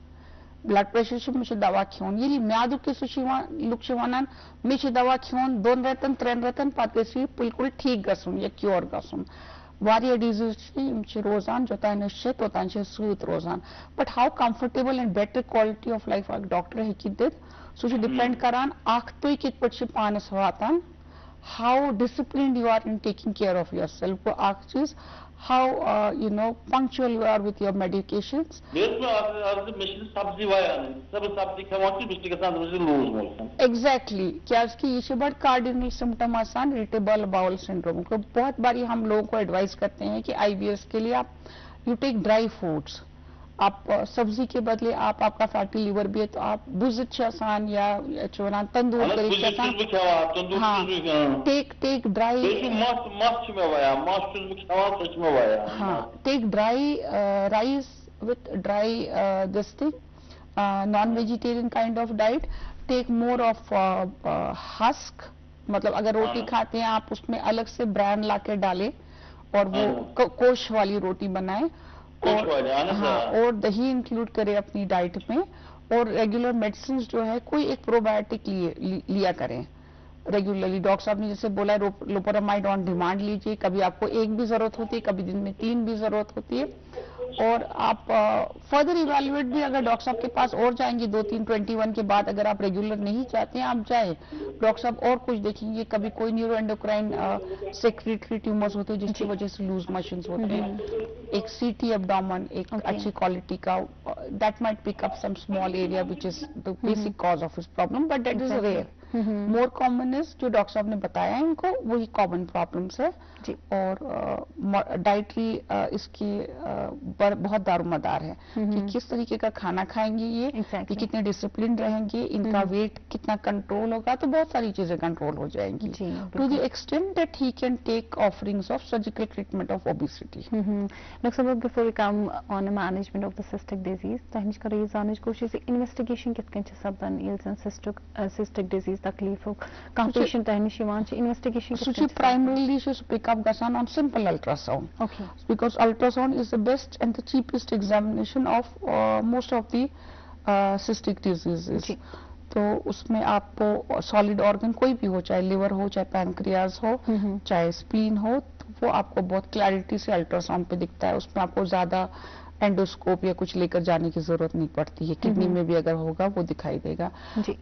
بلڈ پریشر چھُ مےٚ چھُ دوا کھیوٚن ییٚلہِ میادُک قصہٕ چھُ یِوان لُکھ چھِ ونان مےٚ چھُ دوا کھیوٚن 2 رٮ۪تن 3 رٮ۪تن پتہٕ گژھِ یہِ بِلکُل ٹھیٖک گژھُن یا کیور گژھُن واریاہ ڈیزیز چھِ یِم چھِ روزان یوٚتانۍ أسۍ چھِ توٚتانۍ چھِ سۭتۍ روزان بٹ ہاو comfortable and better quality of life اکھ ڈاکٹر ہیٚکہِ دِتھ سُہ چھُ ڈِپینڈ کران اکھ تُہۍ کِتھ پٲٹھۍ چھِ پانس واتان how disciplined you are in taking care of yourself اکھ چیز how punctual you are with your medications exactly کیازِ کہ یہ بڑا کارڈینل سمٹم آسان irritable bowel syndrome بہت باری ہم لوگوں کو ایڈوائز کرتے ہیں کہ آئی بی ایس کے لیے آپ یو ٹیک ڈرائی فوڈس آپ سبزی کے بدلے آپ کا فیٹی لیور بھی ہے تو آپ بزت آسان یا تندور ہاں ٹیک ڈرائی ہاں take dry rice with dry this thing non vegetarian kind of diet take more of husk مطلب اگر روٹی کھاتے ہیں آپ اس میں الگ سے بران لا کے ڈالیں اور وہ کوش والی روٹی بنائیں اور دہی انکلوڈ کرے اپنی ڈائٹ میں اور ریگولر میڈیسنز جو ہے کوئی ایک پروبایوٹک لیا کریں ریگولرلی ڈاکٹر صاحب نے جیسے بولا ہے لوپورامائڈ آن ڈیمانڈ لیجیے کبھی آپ کو 1 بھی ضرورت ہوتی ہے کبھی دن میں 3 بھی ضرورت ہوتی ہے اور آپ فردر ایویلویٹ بھی اگر ڈاکٹر صاحب کے پاس اور جائیں گے 2-3-21 کے بعد اگر آپ ریگولر نہیں چاہتے ہیں آپ جائیں ڈاکٹر صاحب اور کچھ دیکھیں گے کبھی کوئی نیورو اینڈوکرائن سیکریٹری ٹیومرز ہوتے ہیں جس کی وجہ سے لوز موشنز ہوتے ہیں ایک سی ٹی ایبڈومن ایک اچھی کوالٹی کا that might pick up some small area which is the basic cause of his problem but that is rare more common is جو ڈاکٹر صاحب نے بتایا ان کو وہی کامن پرابلمس ہے اور ڈائٹری اس کی بہت دار مدار ہے کہ کس طریقے کا کھانا کھائیں گے یہ کتنے ڈسپلن رہیں گے ان کا ویٹ کتنا کنٹرول ہوگا تو بہت ساری چیزیں کنٹرول ہو جائیں گی to the extent that he can take offerings of surgical treatment of obesity. Doctor صاحب before we come on a management of the cystic disease تہ نش کرو یہ زانچ کوشش انویسٹیگیشن کت کن سپدان یل زن سسٹک ڈیزیز تکلیف کم پیشنٹ تہ نش انویسٹیگیشن سہ پرائمریلی پک اپ گژھان on simple ultrasound because ultrasound is the best and the cheapest examination of most of the cystic disease. تو اس میں آپ کو سالڈ آرگن کوئی بھی ہو چاہے لیور ہو چاہے پینکریاز ہو چاہے اسپلین ہو تو وہ آپ کو بہت کلیئرٹی سے الٹراساؤنڈ پہ دکھتا ہے. اس میں آپ کو زیادہ اینڈوسکوپ یا کچھ لے کر جانے کی ضرورت نہیں پڑتی ہے کڈنی میں بھی اگر ہوگا وہ دکھائی دے گا.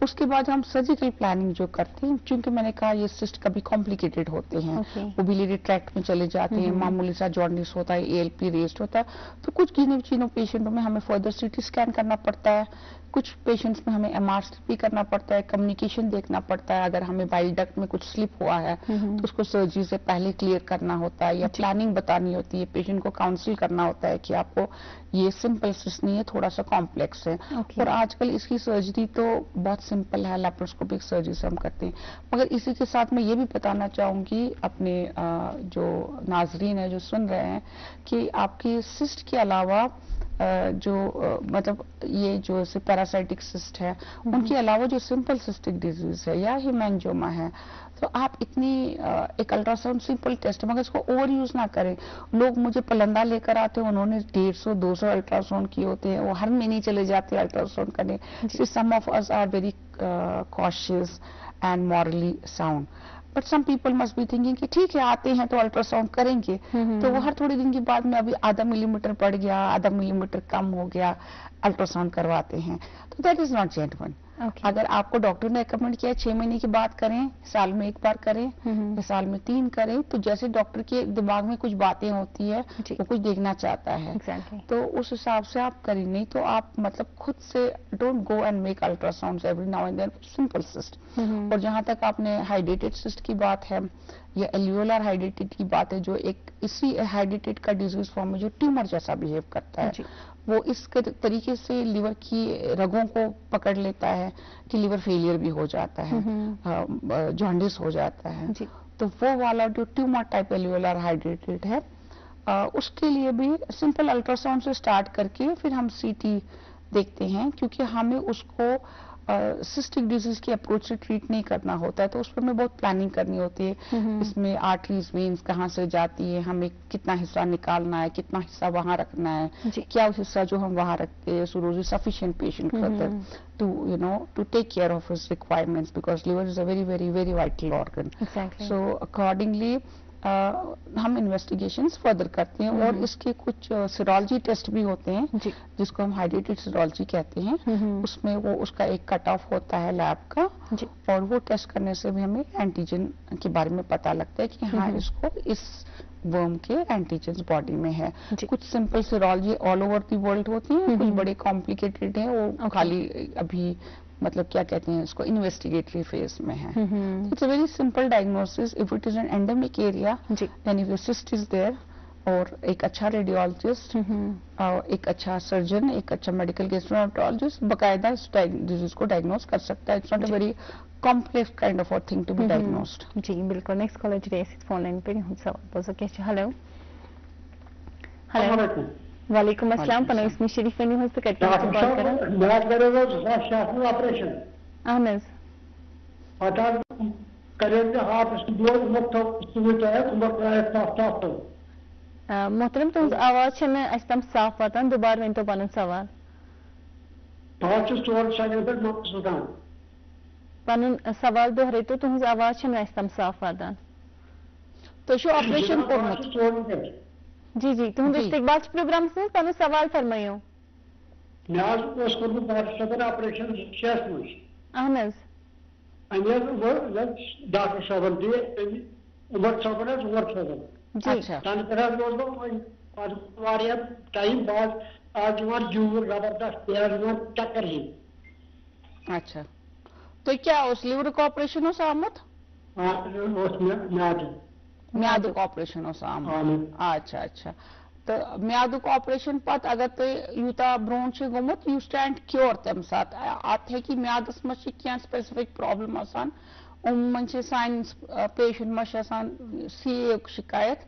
اس کے بعد ہم سرجیکل پلاننگ جو کرتے ہیں چونکہ میں نے کہا یہ سسٹ کبھی کمپلیکیٹڈ ہوتے ہیں وہ بلیری ٹریکٹ میں چلے جاتے ہیں معمولی سا جانڈس ہوتا ہے اے ایل پی ریزڈ ہوتا ہے تو کچھ گنے چینوں پیشنٹوں میں ہمیں فردر سی ٹی اسکین کرنا پڑتا ہے کچھ پیشنٹس میں ہمیں ایم آر سی پی کرنا پڑتا ہے کمیونیکیشن دیکھنا پڑتا ہے اگر ہمیں بائل ڈکٹ میں کچھ سلپ ہوا ہے تو اس کو سرجری سے پہلے کلیئر کرنا ہوتا ہے یا پلاننگ بتانی ہوتی ہے پیشنٹ کو کاؤنسل کرنا ہوتا ہے کہ آپ کو یہ سمپل سسٹ نہیں ہے تھوڑا سا کمپلیکس ہے اور آج کل اس کی سرجری تو بہت سمپل ہے لیپروسکوپک سرجری سے ہم کرتے ہیں. مگر اسی کے ساتھ میں یہ بھی بتانا چاہوں گی اپنے جو ناظرین ہیں جو سن رہے ہیں کہ آپ کی سسٹ کے علاوہ जो मतलब ये जो से पैरासाइटिक सिस्ट है उनके अलावा जो सिंपल सिस्टिक डिजीज है या हेमेंजियोमा है, तो आप इतनी एक अल्ट्रासाउंड सिंपल टेस्ट, मगर इसको ओवर यूज ना करें। लोग मुझे पलंदा लेकर आते हैं, उन्होंने 150-200 अल्ट्रासाउंड किए होते हैं, वो हर महीने चले जाते हैं अल्ट्रासाउंड करने। Some of us are very cautious and morally sound, but some people must be thinking कि ठीक है आते हैं तो अल्ट्रासाउंड करेंगे, तो वो हर थोड़े दिन के बाद में अभी आधा मिलीमीटर बढ़ गया, आधा मिलीमीटर कम हो गया, अल्ट्रासाउंड करवाते हैं, तो दैट इज नॉट जेन्युइन। अगर आपको डॉक्टर ने रिकमेंड किया 6 महीने की बात करें, साल में 1 बार करें या साल में 3 करें, तो जैसे डॉक्टर के दिमाग में कुछ बातें होती है, वो कुछ देखना चाहता है, तो उस हिसाब से आप करें। नहीं तो आप मतलब खुद से don't go and make ultrasound every now and then simple cyst. और जहां तक आपने हाइड्रेटेड सिस्ट की बात है या एल्वियोलर हाइड्रेटेड की बात है, जो एक इसी हाइड्रेटेड का डिजीज फॉर्म है जो ट्यूमर जैसा बिहेव करता है, वो इस तरीके से लिवर की रगों को पकड़ लेता है कि लिवर फेलियर भी हो जाता है, जॉन्डिस हो जाता है। तो वो वाला जो ट्यूमर टाइप एल्वियोलर हाइड्रेटेड है, उसके लिए भी सिंपल अल्ट्रासाउंड से स्टार्ट करके फिर हम सीटी देखते हैं, क्योंकि हमें उसको सिस्टिक डिजीज की अप्रोच से ट्रीट नहीं करना होता है, तो उस पर हमें बहुत प्लानिंग करनी होती है। इसमें आर्टरीज वेन्स कहाँ से जाती है, हमें कितना हिस्सा निकालना है, कितना हिस्सा वहां रखना है, क्या हिस्सा जो हम वहां रखते हैं सूरोज सफिशिएंट पेशेंट खतर to take care of his requirements, because liver is a very very very vital organ. So accordingly हम इन्वेस्टिगेशंस फर्दर करते हैं, और इसके कुछ सीरोलॉजी टेस्ट भी होते हैं जिसको हम हाइड्रेटेड सीरोलॉजी कहते हैं। उसमें वो उसका एक कट ऑफ होता है लैब का, और वो टेस्ट करने से भी हमें एंटीजन के बारे में पता लगता है कि हाँ इसको इस वर्म के एंटीजन्स बॉडी में है। कुछ simple serology all over the world होती है, कुछ बड़े कॉम्प्लिकेटेड है, वो खाली अभी मतलब क्या कहते हैं इसको इन्वेस्टिगेटरी फेज में है। It's a very simple diagnosis. If it is an endemic area then if cyst is there, और एक अच्छा रेडियोलॉजिस्ट, एक अच्छा सर्जन, एक अच्छा मेडिकल गैस्ट्रोएंटरोलॉजिस्ट बकायदा इस डिजीज को डायग्नोज कर सकता है। It's not a very complex kind of thing to be diagnosed. जी बिल्कुल। नेक्स्ट कॉलर जी फोन लाइन पे सवाल पूछ सके। हेलो हेलो वालेकुम अस्सलाम। पनोस में शरीफ बनी हो सकते हैं तो बात करें। बात करेंगे शास्त्री ऑपरेशन अहमद पता करेंगे हाथ दो मुक्त सुविध है तो मोहतरम तुम आवाज छने अस्तम साफ वतन दोबारा वन तो पन सवाल पांच स्टोर शायद पे सुल्तान पन सवाल दोहरे तो तुम आवाज छने अस्तम साफ वतन तो शो ऑपरेशन को जी जी तुम इस्तिकबाल प्रोग्राम से पन सवाल फरमायो नाज उसको पार्टिसिपेट ऑपरेशन शेस में अहमद अनिया वो डॉक्टर साहब दी उमर साहब ने उमर साहब जी अच्छा तन तरह आज वारिया टाइम बाद आज वो जूर जबरदस्त यार वो टक्कर ही। अच्छा तो क्या उस लिवर का ऑपरेशन हो सामत? हां उसमें म्याद का ऑपरेशन हो सामत। अच्छा अच्छा तो म्याद का ऑपरेशन पत अगर तो यूता ब्रोन से गोमत यू स्टैंड क्योर तम साथ आत है कि म्यादस में क्या स्पेसिफिक प्रॉब्लम आसान मन साइंस पेशेंट मश सी शिकायत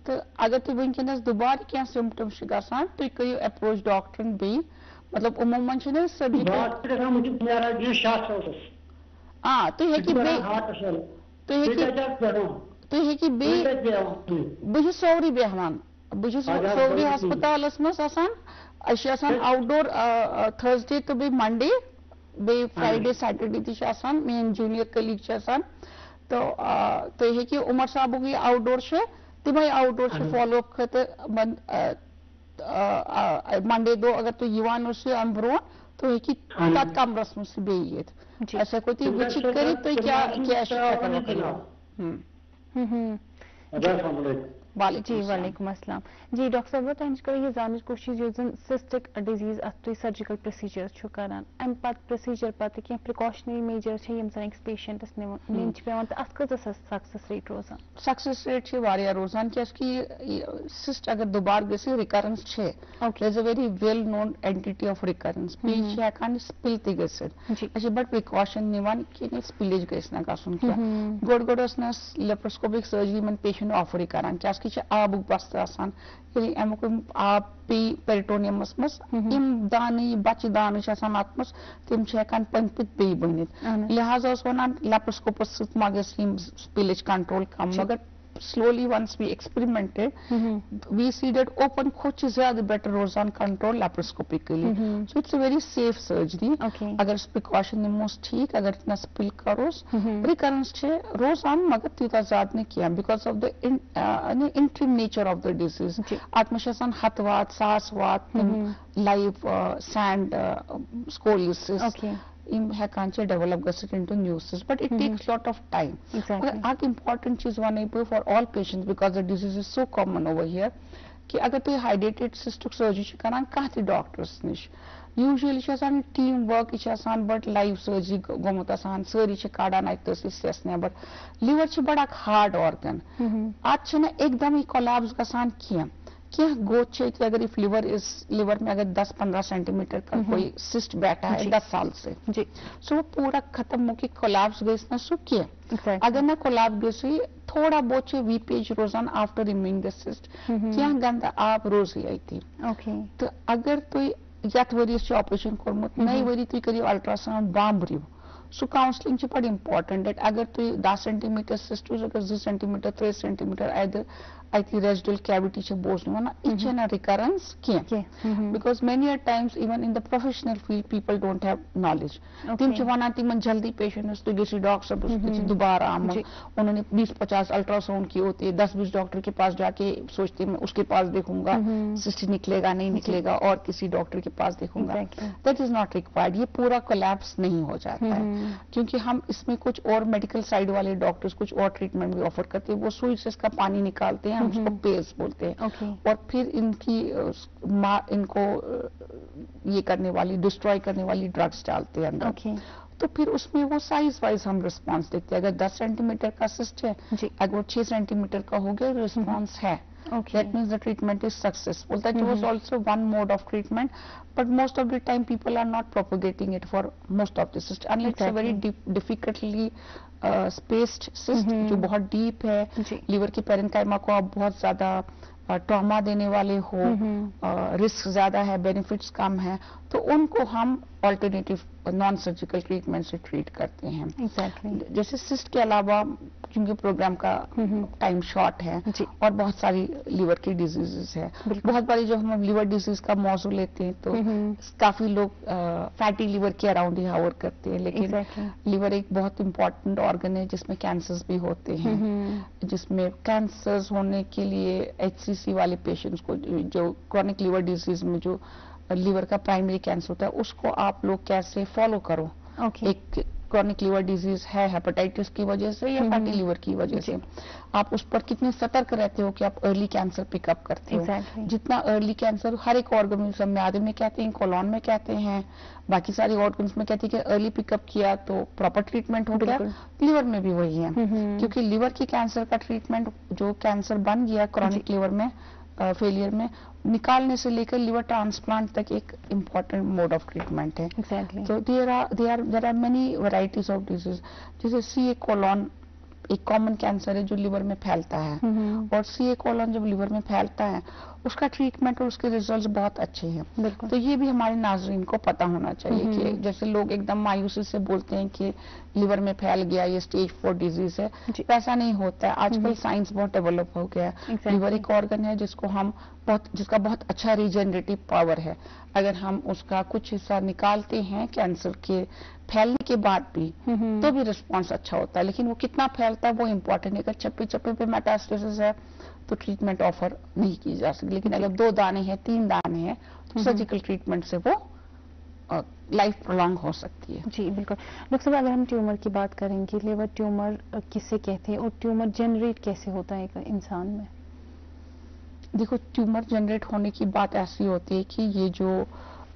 तो अगर तुम वनकस दोबारा क्या सिम्टम्स गसान तुम करियो अप्रोच डॉक्टर बी मतलब उमूमन बह सोवरी बेहान बह सोवरी हस्पतालस मज आउटडोर थर्सडे तो बे मंडे बे फ्राइडे सैटरडे ती मेन जूनियर कलीग तो तुम उमर साहब ये आउटडोर तम आउटडोर फॉलो अप खतर मंडे दो अगर तुम अम ब्रो तो तथ कमरस मज बे ऐसा को वच कर जी वालेकुम अस्सलाम। जी डॉक्टर साहब बताइए करो ये जानने की कोशिश जो सिस्टिक डिजीज अत सर्जिकल प्रोसीजर छु करान अम पत प्रोसीजर पत के प्रिकॉशनरी मेजर छे यम सन पेशेंटस निन छ पेवन त अत कत सक्सेस रेट रोजान? सक्सेस रेट छ वारिया रोजान क्या कि सिस्ट अगर दोबार गसे रिकरेंस छे there is a very well known entity of recurrence पी छ कान स्पिल ते गसे अच्छा बट प्रिकॉशन निवान कि ने स्पिलेज गसना का सुन क्या गोड गोडस न लेप्रोस्कोपिक सर्जरी मन पेशेंट ऑफर करान क्या की आब बस्त आसान यदि अमुक आब पे पेरिटोनियमस मस इम दाने बच्चे दाने आसान अत मस तिम हेकान पंपित बे बनित लिहाजा उस वनान लेप्रोस्कोपस सत मगस स्पिलेज कंट्रोल कम मगर slowly once we experimented we see that open खोच ज्यादा better रोजान control laparoscopically so it's a very safe surgery अगर precaution निमोस ठीक अगर इतना spill करोस recurrence छे रोजान मगर तीता ज्यादा नहीं किया because of the interim nature of the disease आत्मशासन हतवात सासवात live sand scoliosis in hekanche develop gusset into new cysts but it takes lot of time एक important चीज one for all patients because the disease is so common over here कि अगर तुम hydrated cystic surgery करान कहाँ doctors निश usually team work but live surgery गोमुत आसान सारी काड़ान अस नबर liver बड़ा hard organ आज एकदम collapse गसान क्या गोच अगर इफ लिवर में अगर 10-15 सेंटीमीटर का कोई सिस्ट बैठा है 10 साल से जी सो वो पूरा खत्म होके कोलैप्स गई ना सुखिए अगर ना कोलैप्स गई थोड़ा बोचे वी पेज रोजान आफ्टर रिमूविंग द सिस्ट क्या गंदा आप रोज ही आई थी तो अगर तो यथ वरी ऑपरेशन कोरमुत नई वरी तुम करियो अल्ट्रासाउंड बांबरियो सो काउंसलिंग बड़ी इंपॉर्टेंट है अगर तुम 10 सेंटीमीटर सिस्ट अगर 2 centimetre 3 centimetre either residual cavity बोझना ना each and recurrence because many a times even in the professional field people don't have knowledge तिम वना तिम जल्दी पेशेंट तो किसी डॉक्टर साहब दोबारा उन्होंने 20-50 अल्ट्रासाउंड की होती है 10-20 डॉक्टर के पास जाके सोचते मैं उसके पास देखूंगा सिस्ट निकलेगा नहीं निकलेगा और किसी डॉक्टर के पास देखूंगा दैट इज नॉट रिक्वायर्ड ये पूरा कोलैप्स नहीं हो जाता है क्योंकि हम इसमें कुछ और मेडिकल साइड वाले डॉक्टर्स कुछ और ट्रीटमेंट भी ऑफर करते हैं वो सुई से इसका पानी निकालते हैं उसको पेस बोलते हैं और फिर इनको ये करने वाली डिस्ट्रॉय करने वाली ड्रग्स डालते हैं अंदर तो फिर उसमें वो साइज वाइज हम रिस्पांस देखते हैं अगर 10 सेंटीमीटर का सिस्ट है अगर वो 6 सेंटीमीटर का हो गया रिस्पांस है that means the treatment is successful that was also one mode of treatment but most of the time people are not propagating it for most of the cyst unless it's a very difficultly spaced cyst जो बहुत deep है liver की parenchyma को आप बहुत ज्यादा trauma देने वाले हो रिस्क ज्यादा है बेनिफिट्स कम है तो उनको हम ऑल्टरनेटिव नॉन सर्जिकल ट्रीटमेंट से ट्रीट करते हैं जैसे सिस्ट के अलावा क्योंकि प्रोग्राम का टाइम शॉर्ट है और बहुत सारी लिवर की डिजीजेस है बहुत बारी जब हम लिवर डिजीज का मौजू लेते हैं तो काफी लोग फैटी लिवर के अराउंड ही हावर करते हैं लेकिन लिवर एक बहुत इंपॉर्टेंट ऑर्गन है जिसमें कैंसर्स भी होते हैं जिसमें कैंसर्स होने के लिए HCC वाले पेशेंट्स को जो क्रॉनिक लिवर डिजीज में जो लिवर का प्राइमरी कैंसर होता है उसको आप लोग कैसे फॉलो करो एक क्रॉनिक लिवर डिजीज है हेपेटाइटिस की वजह से या फैटी लिवर की वजह से आप उस पर कितने सतर्क रहते हो कि आप अर्ली कैंसर पिकअप करते हो जितना अर्ली कैंसर हर एक ऑर्गन म्यादे में कहते हैं कोलॉन में कहते हैं बाकी सारे ऑर्गन्स में कहते हैं कि अर्ली पिकअप किया तो प्रॉपर ट्रीटमेंट हो गया लिवर में भी वही है क्योंकि लिवर की कैंसर का ट्रीटमेंट जो कैंसर बन गया क्रॉनिक लिवर में फेलियर में निकालने से लेकर लिवर ट्रांसप्लांट तक एक इम्पोर्टेंट मोड ऑफ ट्रीटमेंट है तो there are many varieties of disease जैसे CA कोलॉन एक कॉमन कैंसर है जो लिवर में फैलता है और CA कोलॉन जब लिवर में फैलता है उसका ट्रीटमेंट और उसके रिजल्ट्स बहुत अच्छे हैं तो ये भी हमारे नाज़रीन को पता होना चाहिए कि जैसे लोग एकदम मायूसी से बोलते हैं कि लिवर में फैल गया ये स्टेज 4 डिजीज है ऐसा नहीं होता है आजकल साइंस बहुत डेवलप हो गया है लिवर एक ऑर्गन है जिसका बहुत अच्छा रीजनरेटिव पावर है अगर हम उसका कुछ हिस्सा निकालते हैं कैंसर के फैलने के बाद भी तो भी रिस्पांस अच्छा होता है लेकिन वो कितना फैलता है वो इम्पोर्टेंट है अगर चप्पे पे मेटास्टेसिस है तो ट्रीटमेंट ऑफर नहीं की जा सकती लेकिन अगर 2 दाने हैं 3 दाने हैं तो सर्जिकल ट्रीटमेंट से वो लाइफ प्रोलॉन्ग हो सकती है जी बिल्कुल डॉक्टर साहब अगर हम ट्यूमर की बात करेंगे लिवर ट्यूमर किसे कहते हैं और ट्यूमर जनरेट कैसे होता है एक इंसान में देखो ट्यूमर जनरेट होने की बात ऐसी होती है कि ये जो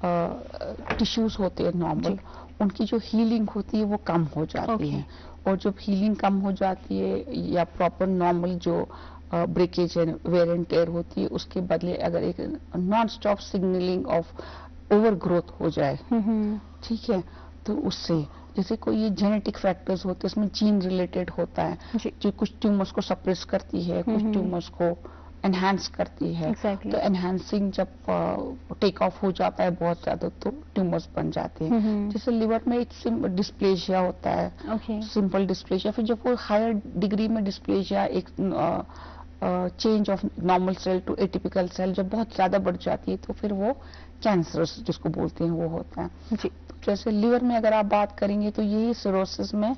टिश्यूज होते हैं नॉर्मल उनकी जो हीलिंग होती है वो कम हो जाती है और जब हीलिंग कम हो जाती है या प्रॉपर नॉर्मल जो breakage and wear and tear होती है उसके बदले अगर एक non stop signalling of over growth हो जाए ठीक है तो उससे जैसे कोई ये जेनेटिक फैक्टर्स होते हैं इसमें जीन रिलेटेड होता है जो कुछ ट्यूमर्स को सप्रेस करती है कुछ ट्यूमर्स को انہانس کرتی ہے. تو انہانسنگ جب ٹیک آف ہو جاتا ہے بہت زیادہ تو ٹیومرز بن جاتے ہیں. جیسے لیور میں ایک ڈسپلیشیا ہوتا ہے, سمپل ڈسپلیشیا. پھر جب وہ ہائر ڈگری میں ڈسپلیشیا, ایک change of normal cell to atypical cell جب بہت زیادہ بڑھ جاتی ہے تو پھر وہ کینسر جس کو بولتے ہیں وہ ہوتا ہے. جیسے لیور میں اگر آپ بات کریں گے تو یہی سیروسس میں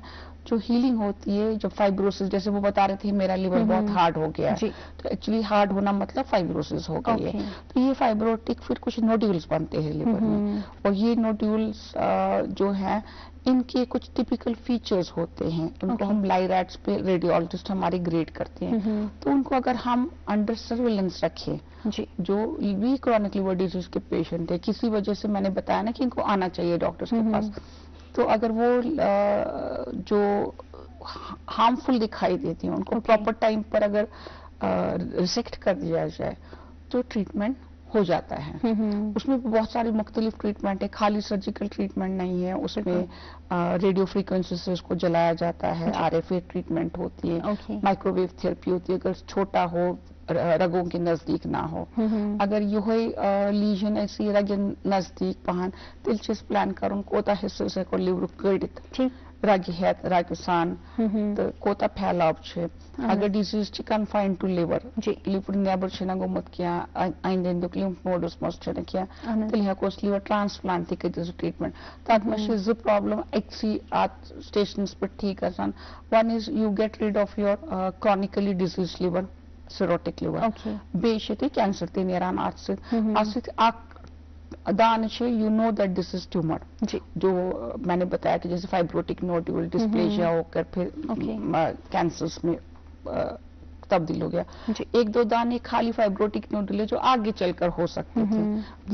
جو ہیلنگ ہوتی ہے, جب فائبروسس, جیسے وہ بتا رہے تھے میرا لیور بہت ہارڈ ہو گیا ہے, تو ایکچولی ہارڈ ہونا مطلب فائبروسس ہو گئی ہے. تو یہ فائبروٹک پھر کچھ نوڈیولز بنتے ہیں لیور میں, اور یہ نوڈیولز جو ہیں ان کے کچھ ٹپیکل فیچرز ہوتے ہیں. ان کو ہم لائریٹس پہ ریڈیولوجسٹ ہمارے گریڈ کرتے ہیں. تو ان کو اگر ہم انڈر سرویلنس رکھیں, جو بھی کرونک لیور ڈیزیز کے پیشنٹ ہے, کسی وجہ سے میں نے بتایا نا کہ ان کو آنا چاہیے ڈاکٹرز کے پاس, تو اگر وہ جو ہارمفل دکھائی دیتی ہیں ان کو پراپر ٹائم پر اگر ریسیکٹ کر دیا جائے تو ٹریٹمنٹ ہو جاتا ہے. اس میں بہت ساری مختلف ٹریٹمنٹ ہے, خالی سرجیکل ٹریٹمنٹ نہیں ہے. اس میں ریڈیو فریکوینسی سے اس کو جلایا جاتا ہے, RFA ٹریٹمنٹ ہوتی ہے, مائکرو ویو تھراپی ہوتی ہے اگر چھوٹا ہو, رگوں کے نزدیک نہ ہو. اگر یہ لیجن ایسی رگ نزدیک پہن دلچسپ پلان کرن کوتا حصہ سے کو لیور کڑت رگ ہیت رگ سان تو کوتا پھیلاو چھ. اگر ڈیزیز چھ confine to liver, liver neighbour چھنا گومت کیا ایند ایندک لیمف نوڈس مس چھنا کیا, تیل ہیکوس لیور ٹرانسپلانٹ تہ کٔرِتھ ٹریٹمنٹ. تات مس چھ زٕ پرابلم اکسی ات سٹیشنس پہ ٹھیک گژھان. One as you get rid of your chronically disease liver, cirrhotic liver. بیٚیہِ چھِ کینسر تہِ نیران اتھ سۭتۍ اکھ دان چھِ, you know that this is tumour, جو میں نے بتایا کہ جیسے فائبروٹک نوڈیول ڈسپلیشیا ہو کر پھر کینسرس میں تبدیل ہو گیا. ایک دو دانے خالی فائبروٹک نوڈیول جو آگے چل کر ہو سکتے تھے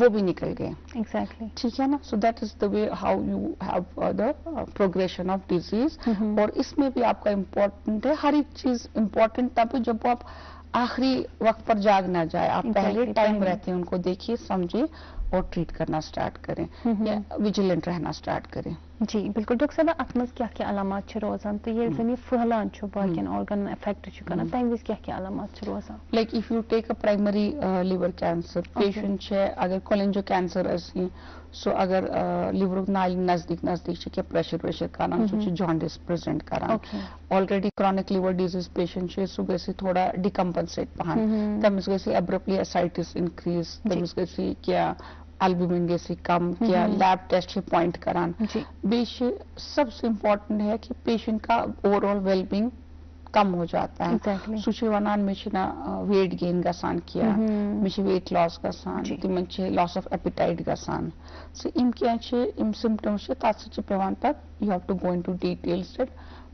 وہ بھی نکل گئے. ٹھیک ہے نا. So that is the way how you have the progression of disease. اور اس میں بھی آپ کا امپورٹنٹ ہے, ہر ایک چیز امپورٹنٹ تب جب آپ آخری وقت پر جاگ نہ جائے, آپ پہلے ٹائم رہتے ہیں ان کو دیکھیے سمجھے اور ٹریٹ کرنا سٹارٹ کریں یا ویجیلنٹ رہنا سٹارٹ کریں. جی بالکل. ڈاکٹر صاحب ات مز کیا علامات روزان تو یہ زن یہ پھہلان باقین آرگن افیکٹ کران تمہ وز کیا علامات روزان؟ Like if you take a primary liver cancer patient اگر کولنجو کینسر ٲسِن, سو اگر لیور نالہِ نزدیک کینٛہہ پریشر ویشر کران سُہ چھُ جانڈس پریزنٹ کران. Already chronic liver disease patient سُہ گژھِ تھوڑا ڈِکمپنسیٹ پہن, تٔمِس گژھِ ایبرپلی اسائٹس انکریز, تٔمِس گژھِ کینٛہہ البومن گژھِ کم, کیا لیب ٹیسٹ پوائنٹ کران. بیٚیہِ سب سے امپورٹنٹ ہے کہ پیشنٹ کا اوور آل ویل بینگ کم ہو جاتا ہے. سُہ چھُ ونان مےٚ چھُنہٕ ویٹ گین گژھان کینٛہہ, مےٚ چھُ ویٹ لاس گژھان, تِمن چھِ لاس آف ایپیٹائٹ گژھان. سو یِم کینٛہہ چھِ یِم سمپٹمز چھِ تتھ سۭتۍ چھِ پیوان پتہٕ you have to go into details that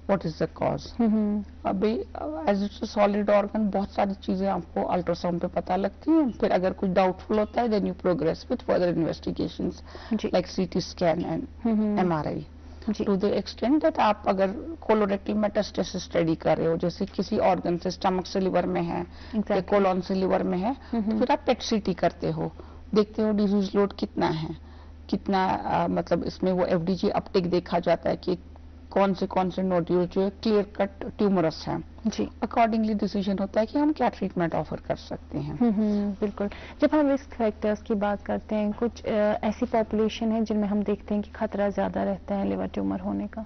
what is the cause. As it's solid organ بہت ساری چیزیں آپ کو الٹرا ساؤنڈ پہ پتہ لگتی ہیں. پھر اگر کچھ ڈاؤٹ فل ہوتا ہے then you progress with further investigations like CT scan and MRI. To the extent that آپ اگر کولوریکٹل میٹاسٹاسس اسٹڈی کر رہے ہو, جیسے کسی آرگن سے اسٹمک سے لیور میں ہے یا کولون سے لیور میں ہے, پھر آپ PET CT کرتے ہو, دیکھتے ہو ڈیزیز لوڈ کتنا ہے, کتنا مطلب اس میں وہ FDG اپٹیک دیکھا جاتا ہے کہ کون سے نوڈیول جو ہے کلیئر کٹ ٹیومرس ہیں. اکارڈنگلی ڈیسیجن ہوتا ہے کہ ہم کیا ٹریٹمنٹ آفر کر سکتے ہیں. بالکل. جب ہم رسک فیکٹرز کی بات کرتے ہیں, کچھ ایسی پاپولیشن ہے جن میں ہم دیکھتے ہیں کہ خطرہ زیادہ رہتا ہے لیور ٹیومر ہونے کا.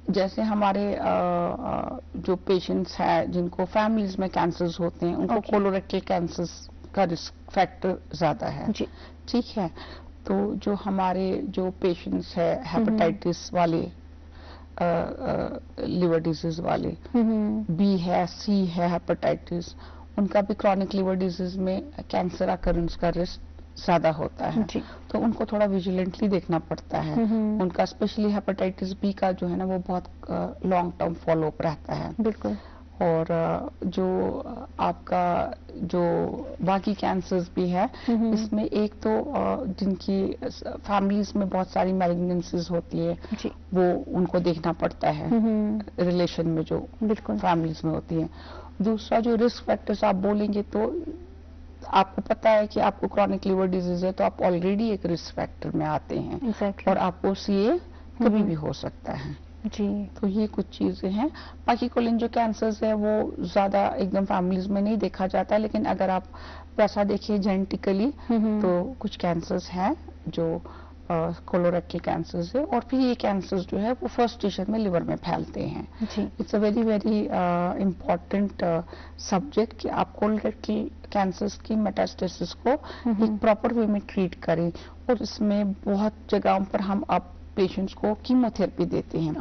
جیسے ہمارے جو پیشنٹس ہیں جن کو فیملیز میں کینسرز ہوتے ہیں ان کو کولوریکٹل کینسر کا رسک فیکٹر زیادہ ہے. ٹھیک ہے. تو جو ہمارے جو پیشنٹس ہے ہیپاٹائٹس والے, لیور ڈیزیز والے, B ہے, C ہے ہیپاٹائٹس, ان کا بھی کرونک لیور ڈیزیز میں کینسر اکرنس کا رسک زیادہ ہوتا ہے. تو ان کو تھوڑا ویجیلنٹلی دیکھنا پڑتا ہے. ان کا اسپیشلی ہیپاٹائٹس B کا جو ہے نا وہ بہت لانگ ٹرم فالو اپ رہتا ہے. بالکل. اور جو آپ کا جو باقی کینسرز بھی ہے اس میں ایک تو جن کی فیملیز میں بہت ساری میلگننسیز ہوتی ہے وہ ان کو دیکھنا پڑتا ہے ریلیشن میں جو فیملیز میں ہوتی ہیں. دوسرا جو رسک فیکٹرز آپ بولیں گے تو آپ کو پتا ہے کہ آپ کو کرونک لیور ڈیزیز ہے تو آپ آلریڈی ایک رسک فیکٹر میں آتے ہیں اور آپ کو CA کبھی بھی ہو سکتا ہے. جی تو یہ کچھ چیزیں ہیں. باقی کولن جو کینسرز ہے وہ زیادہ ایک دم فیملیز میں نہیں دیکھا جاتا، لیکن اگر آپ ویسا دیکھیں جینیٹیکلی تو کچھ کینسرز ہیں جو کولوریکٹل کینسرز ہے، اور پھر یہ کینسرز جو ہے وہ فرسٹ اسٹیج میں لیور میں پھیلتے ہیں. It's a very very important subject کہ آپ کولوریکٹل کینسرز کی میٹاسٹاسس کو ایک پراپر وے میں ٹریٹ کریں، اور اس میں بہت جگہوں پر ہم اب پیشنٹس کو کیمو تھراپی دیتے ہیں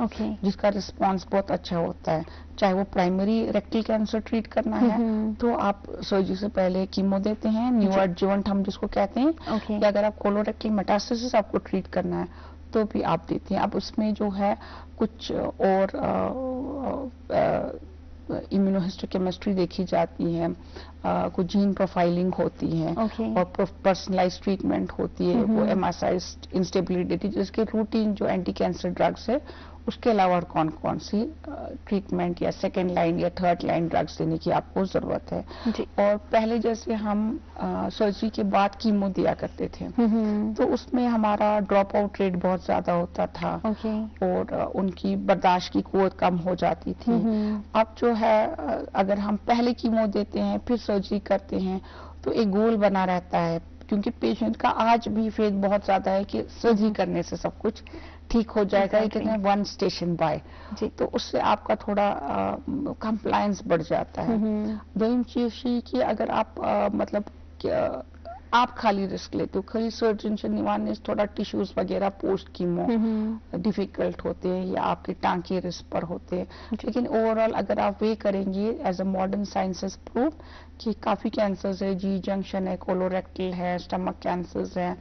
جس کا رسپانس بہت اچھا ہوتا ہے. چاہے وہ پرائمری ریکٹل کینسر ٹریٹ کرنا ہے تو آپ سرجری سے پہلے کیمو دیتے ہیں، نیو ایڈجوونٹ ہم جس کو کہتے ہیں، یا اگر آپ کولوریکٹل میٹاسٹاسس آپ کو ٹریٹ کرنا ہے تو بھی آپ دیتے ہیں. اب اس میں جو ہے کچھ اور امیونوہسٹوکیمسٹری دیکھی جاتی ہے، کچھ جین پروفائلنگ ہوتی ہے، اور پرسنلائز ٹریٹمنٹ ہوتی ہے، وہ MSI انسٹیبلٹی جس کے روٹین جو اینٹی کینسر ڈرگس ہے اس کے علاوہ اور کون کون سی ٹریٹمنٹ یا سیکنڈ لائن یا تھرڈ لائن ڈرگس دینے کی آپ کو ضرورت ہے. اور پہلے جیسے ہم سرجری کے بعد کیمو دیا کرتے تھے تو اس میں ہمارا ڈراپ آؤٹ ریٹ بہت زیادہ ہوتا تھا، اور ان کی برداشت کی قوت کم ہو جاتی تھی. اب جو ہے اگر ہم پہلے کیمو دیتے ہیں پھر سرجری کرتے ہیں تو ایک گول بنا رہتا ہے، کیونکہ پیشنٹ کا آج بھی فیتھ بہت زیادہ ہے کہ سرجری کرنے سے سب کچھ ٹھیک ہو جائے گا، کہتے ہیں ون اسٹیشن بائی. تو اس سے آپ کا تھوڑا کمپلائنس بڑھ جاتا ہے. دوسری چیز یہ کہ اگر آپ مطلب آپ خالی رسک لیتے ہو، خالی سرجن سے نوانے تھوڑا ٹیشوز وغیرہ پوسٹ کیمو ڈیفیکلٹ ہوتے ہیں یا آپ کے ٹانکے رسک پر ہوتے ہیں. لیکن اوور آل اگر آپ یہ کریں گے as a modern sciences prove کہ کافی کینسرز ہے، جی جنکشن ہے، کولوریکٹل ہے، اسٹمک کینسرز ہے،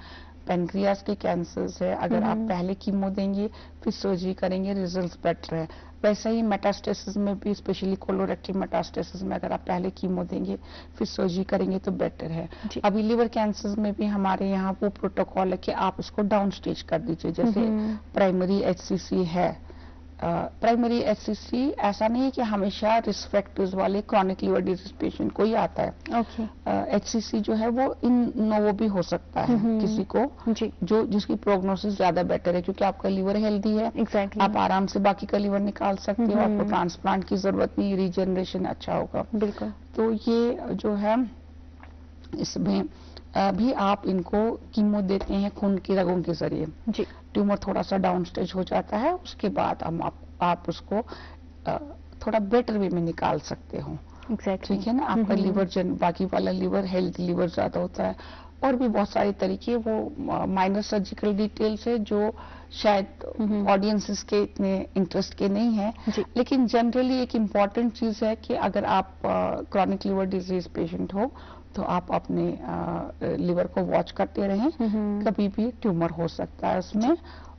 پینکریاس کے کینسرز ہے، اگر آپ پہلے کیمو دیں گے پھر سرجری کریں گے ریزلٹس بیٹر ہے. ویسا ہی میٹاسٹاسس میں بھی اسپیشلی کولوریکٹل میٹاسٹاسس میں اگر آپ پہلے کیمو دیں گے پھر سرجری کریں گے تو بیٹر ہے. ابھی لیور کینسرز میں بھی ہمارے یہاں وہ پروٹوکول ہے کہ آپ اس کو ڈاؤن اسٹیج کر دیجئے، جیسے پرائمری HCC ہے. پرائمری HCC ایسا نہیں ہے کہ ہمیشہ رسک فیکٹرز والے کرونک لیور ڈیزیز پیشنٹ کو ہی آتا ہے. HCC جو ہے وہ ان نوو بھی ہو سکتا ہے کسی کو جس کی پروگنوسس زیادہ بیٹر ہے، کیونکہ آپ کا لیور ہیلدی ہے، آپ آرام سے باقی کا لیور نکال سکتے ہو، آپ کو ٹرانسپلانٹ کی ضرورت نہیں، ریجنریشن اچھا ہوگا. بالکل. تو یہ جو ہے اس میں بھی آپ ان کو کیمو دیتے ہیں خون کی رگوں کے ذریعے. ٹیومر تھوڑا سا ڈاؤن سٹیج ہو جاتا ہے، اس کے بعد ہم آپ اس کو تھوڑا بیٹر وے میں نکال سکتے ہوں. ٹھیک ہے نا، آپ کا لیور باقی والا لیور ہیلتھی لیور زیادہ ہوتا ہے. اور بھی بہت سارے طریقے وہ مائنر سرجیکل ڈیٹیلز ہے جو شاید آڈینسز کے اتنے انٹرسٹ کے نہیں ہیں، لیکن جنرلی ایک امپورٹنٹ چیز ہے کہ اگر آپ کرونک لیور ڈیزیز پیشنٹ ہو تو آپ اپنے لیور کو واچ کرتے رہیں، کبھی بھی ٹیومر ہو سکتا ہے اس میں.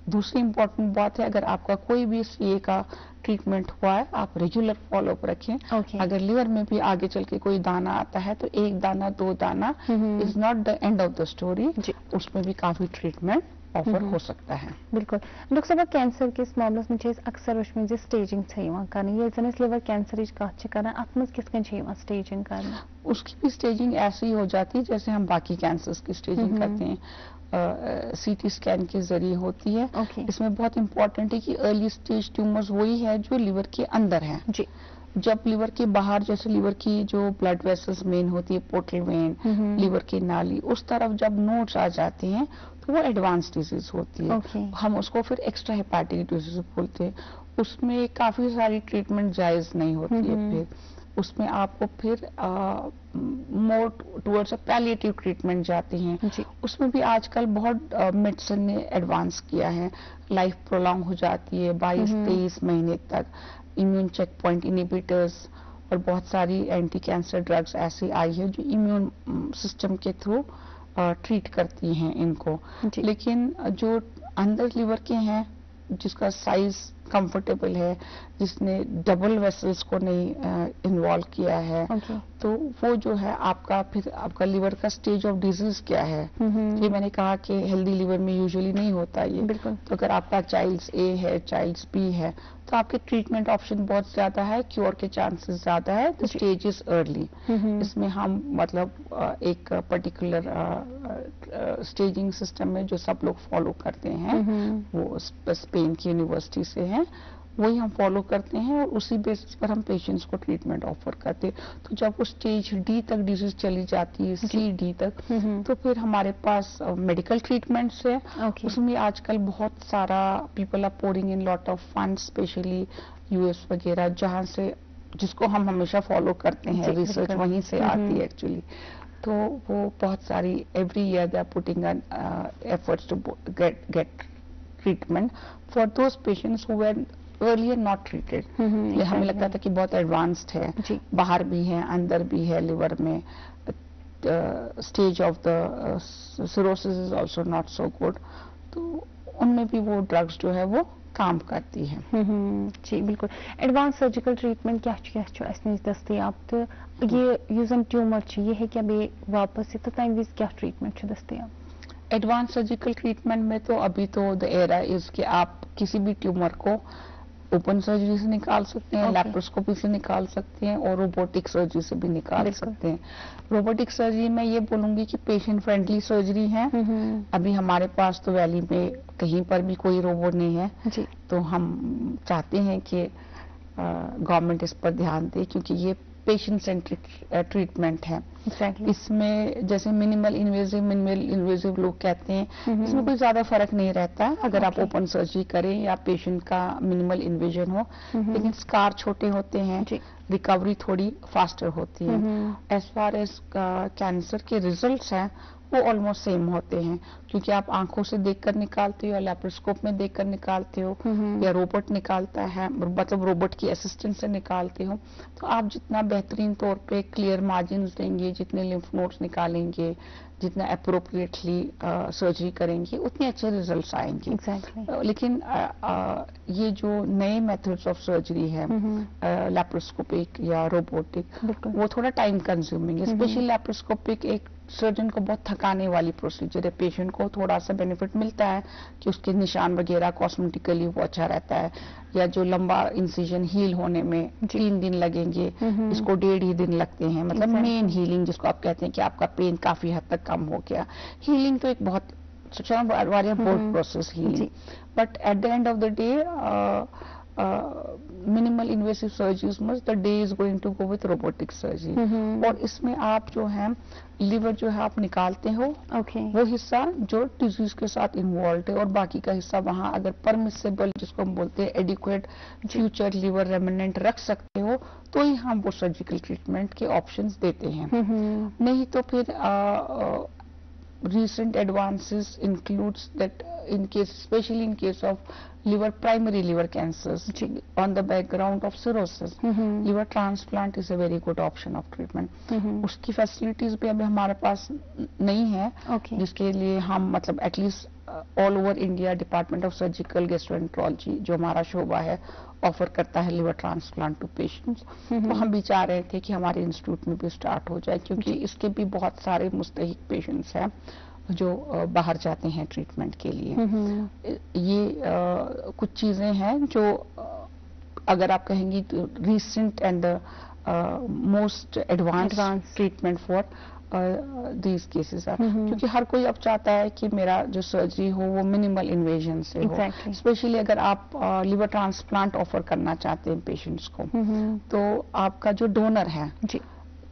دوسری امپورٹنٹ بات ہے اگر آپ کا کوئی بھی CA کا ٹریٹمنٹ ہوا ہے آپ ریگولر فالو اپ رکھیں. اگر لیور میں بھی آگے چل کے کوئی دانہ آتا ہے تو ایک دانہ 2 دانہ is not the end of the story, اس میں بھی کافی ٹریٹمنٹ آفر ہو سکتا ہے. بالکل. ڈاکٹر صاحب کینسر کس معاملس میں اکثر وچھمت زِ سٹیجنگ کرنا، یہ زن لیور کینسر کت کران ات مز کت کن سٹیجنگ کرنا؟ اس کی بھی سٹیجنگ ایسی ہی ہو جاتی ہے جیسے ہم باقی کینسرز کی سٹیجنگ کرتے ہیں. CT اسکین کے ذریعے ہوتی ہے. اس میں بہت امپورٹنٹ ہے کہ ارلی سٹیج ٹیومرز وہی ہے جو لیور کے اندر ہیں. جب لیور کے باہر جیسے لیور کی جو بلڈ ویسلز مین ہوتی ہے، پورٹل وین، لیور کی نالی، اس طرف جب نوڈز آ جاتے ہیں تو وہ ایڈوانس ڈیزیز ہوتی ہے. ہم اس کو پھر ایکسٹرا ہیپیٹک ڈیزیز بولتے ہیں. اس میں کافی ساری ٹریٹمنٹ جائز نہیں ہوتی ہے. پھر اس میں آپ کو پھر مور ٹورڈز پیلیٹیو ٹریٹمنٹ جاتے ہیں. اس میں بھی آج کل بہت میڈیسن نے ایڈوانس کیا ہے، لائف پرولونگ ہو جاتی ہے 22-23 مہینے تک. امیون چیک پوائنٹ انہیبیٹرز اور بہت ساری اینٹی کینسر ڈرگز ایسی آئی ہے جو امیون سسٹم کے تھرو ٹریٹ کرتی ہیں ان کو. لیکن جو اندر لیور کے ہیں جس کا سائز کمفرٹیبل ہے، جس نے ڈبل ویسلز کو نہیں انوالو کیا ہے، تو وہ جو ہے آپ کا لیور کا سٹیج آف ڈیزیز کیا ہے. یہ میں نے کہا کہ ہیلدی لیور میں یوزلی نہیں ہوتا یہ. تو اگر آپ کا چائلڈس A ہے، چائلڈس B ہے تو آپ کے ٹریٹمنٹ آپشن بہت زیادہ ہے، کیور کے چانسز زیادہ ہے. the stage is early. اس میں ہم مطلب ایک پرٹیکولر اسٹیجنگ سسٹم میں جو سب لوگ فالو کرتے ہیں وہ اسپین کی یونیورسٹی سے ہیں، वही हम फॉलो करते हैं और उसी बेसिस पर हम पेशेंट्स को ट्रीटमेंट ऑफर करते हैं। तो जब वो स्टेज डी तक डिजीज चली जाती है, सी डी तक, तो फिर हमारे पास मेडिकल ट्रीटमेंट्स है। उसमें आजकल बहुत सारा people are pouring in lot of fund, specially US वगैरह, जहाँ से जिसको हम हमेशा फॉलो करते हैं, रिसर्च वहीं से आती है एक्चुअली। तो वो बहुत सारी every year they are putting in efforts to get treatment for those patients who were earlier not treated. ये हमें लगता था कि बहुत एडवांस्ड है, बाहर भी है, अंदर भी है, लिवर में stage of the cirrhosis is also not so good, तो उनमें भी वो ड्रग्स जो है वो काम करती है। जी बिल्कुल। एडवांस सर्जिकल ट्रीटमेंट क्या दस्तियाब, तो ये यूजन ट्यूमर ये है क्या बे वापस तो तम विज क्या ट्रीटमेंट दस्तियाब? एडवांस सर्जिकल ट्रीटमेंट में तो अभी तो द एरा इज कि आप किसी भी ट्यूमर को ओपन सर्जरी से निकाल सकते हैं, लैप्रोस्कोपी से निकाल सकते हैं और रोबोटिक सर्जरी से भी निकाल सकते हैं। रोबोटिक सर्जरी में ये बोलूंगी कि पेशेंट फ्रेंडली सर्जरी है। अभी हमारे पास तो वैली में कहीं पर भी कोई रोबोट नहीं है जी। तो हम चाहते हैं कि गवर्नमेंट इस पर ध्यान दे, क्योंकि ये पेशेंट सेंट्रिक ट्रीटमेंट है। इसमें जैसे मिनिमल इन्वेजिव लोग कहते हैं, इसमें कोई ज्यादा फर्क नहीं रहता है अगर आप ओपन सर्जरी करें या पेशेंट का मिनिमल इन्वेजन हो, लेकिन स्कार छोटे होते हैं, रिकवरी थोड़ी फास्टर होती है। एज फार एज कैंसर के रिजल्ट्स हैं वो ऑलमोस्ट सेम होते हैं, क्योंकि आप आंखों से देखकर निकालते हो या लैप्रोस्कोप में देखकर निकालते हो या रोबोट निकालता है, मतलब रोबोट की असिस्टेंस से निकालते हो। तो आप जितना बेहतरीन तौर पे क्लियर मार्जिन्स देंगे, जितने लिम्फ नोड्स निकालेंगे, जितना अप्रोप्रिएटली सर्जरी करेंगे, उतने अच्छे रिजल्ट्स आएंगे। लेकिन ये जो नए मेथड्स ऑफ सर्जरी है, लैप्रोस्कोपिक या रोबोटिक, वो थोड़ा टाइम कंज्यूमिंग है। स्पेशली लैप्रोस्कोपिक एक सर्जन को बहुत थकाने वाली प्रोसीजर है। पेशेंट को थोड़ा सा बेनिफिट मिलता है कि उसके निशान वगैरह कॉस्मेटिकली वो अच्छा रहता है, या जो लंबा इंसिजन हील होने में 3 दिन लगेंगे, इसको 1.5 ही दिन लगते हैं। मतलब मेन हीलिंग जिसको आप कहते हैं कि आपका पेन काफी हद तक कम हो गया। हीलिंग तो एक बहुत board process healing, but at the end of the day minimal invasive surgeries में the day is going to go with robotic surgery. और इसमें आप जो है लिवर जो है आप निकालते हो, वो हिस्सा जो डिजीज के साथ इन्वॉल्व है, और बाकी का हिस्सा वहां अगर परमिसेबल, जिसको हम बोलते हैं एडिक्वेट फ्यूचर लिवर रेमिनेंट रख सकते हो, तो ही हम वो सर्जिकल ट्रीटमेंट के ऑप्शंस देते हैं। नहीं तो फिर recent advances includes that in case, especially in case of primary liver cancers on the background of cirrhosis, liver transplant is a very good option of treatment. उसकी facilities भी अभी हमारे पास नहीं है, जिसके लिए हम मतलब at least all over India department of surgical gastroenterology जो हमारा शोबा है ऑफर करता है लिवर ट्रांसप्लांट टू पेशेंट्स। तो हम भी चाह रहे थे कि हमारे इंस्टीट्यूट में भी स्टार्ट हो जाए, क्योंकि इसके भी बहुत सारे मुस्तहिक पेशेंट्स हैं जो बाहर जाते हैं ट्रीटमेंट के लिए। ये कुछ चीजें हैं जो अगर आप कहेंगी recent and most advance treatment for these cases are, क्योंकि हर कोई अब चाहता है कि मेरा जो सर्जरी हो वो मिनिमल इन्वेजन से हो। स्पेशली अगर आप लिवर ट्रांसप्लांट ऑफर करना चाहते हैं पेशेंट्स को, तो आपका जो डोनर है,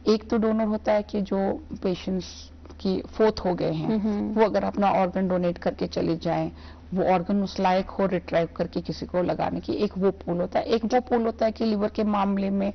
एक तो डोनर होता है कि जो पेशेंट्स की फोर्थ हो गए हैं, वो अगर अपना ऑर्गन डोनेट करके चले जाएं, वो ऑर्गन उस लायक हो रिट्राइव करके किसी को लगाने की, एक वो पूल होता है। एक वो पूल होता है कि लिवर के मामले में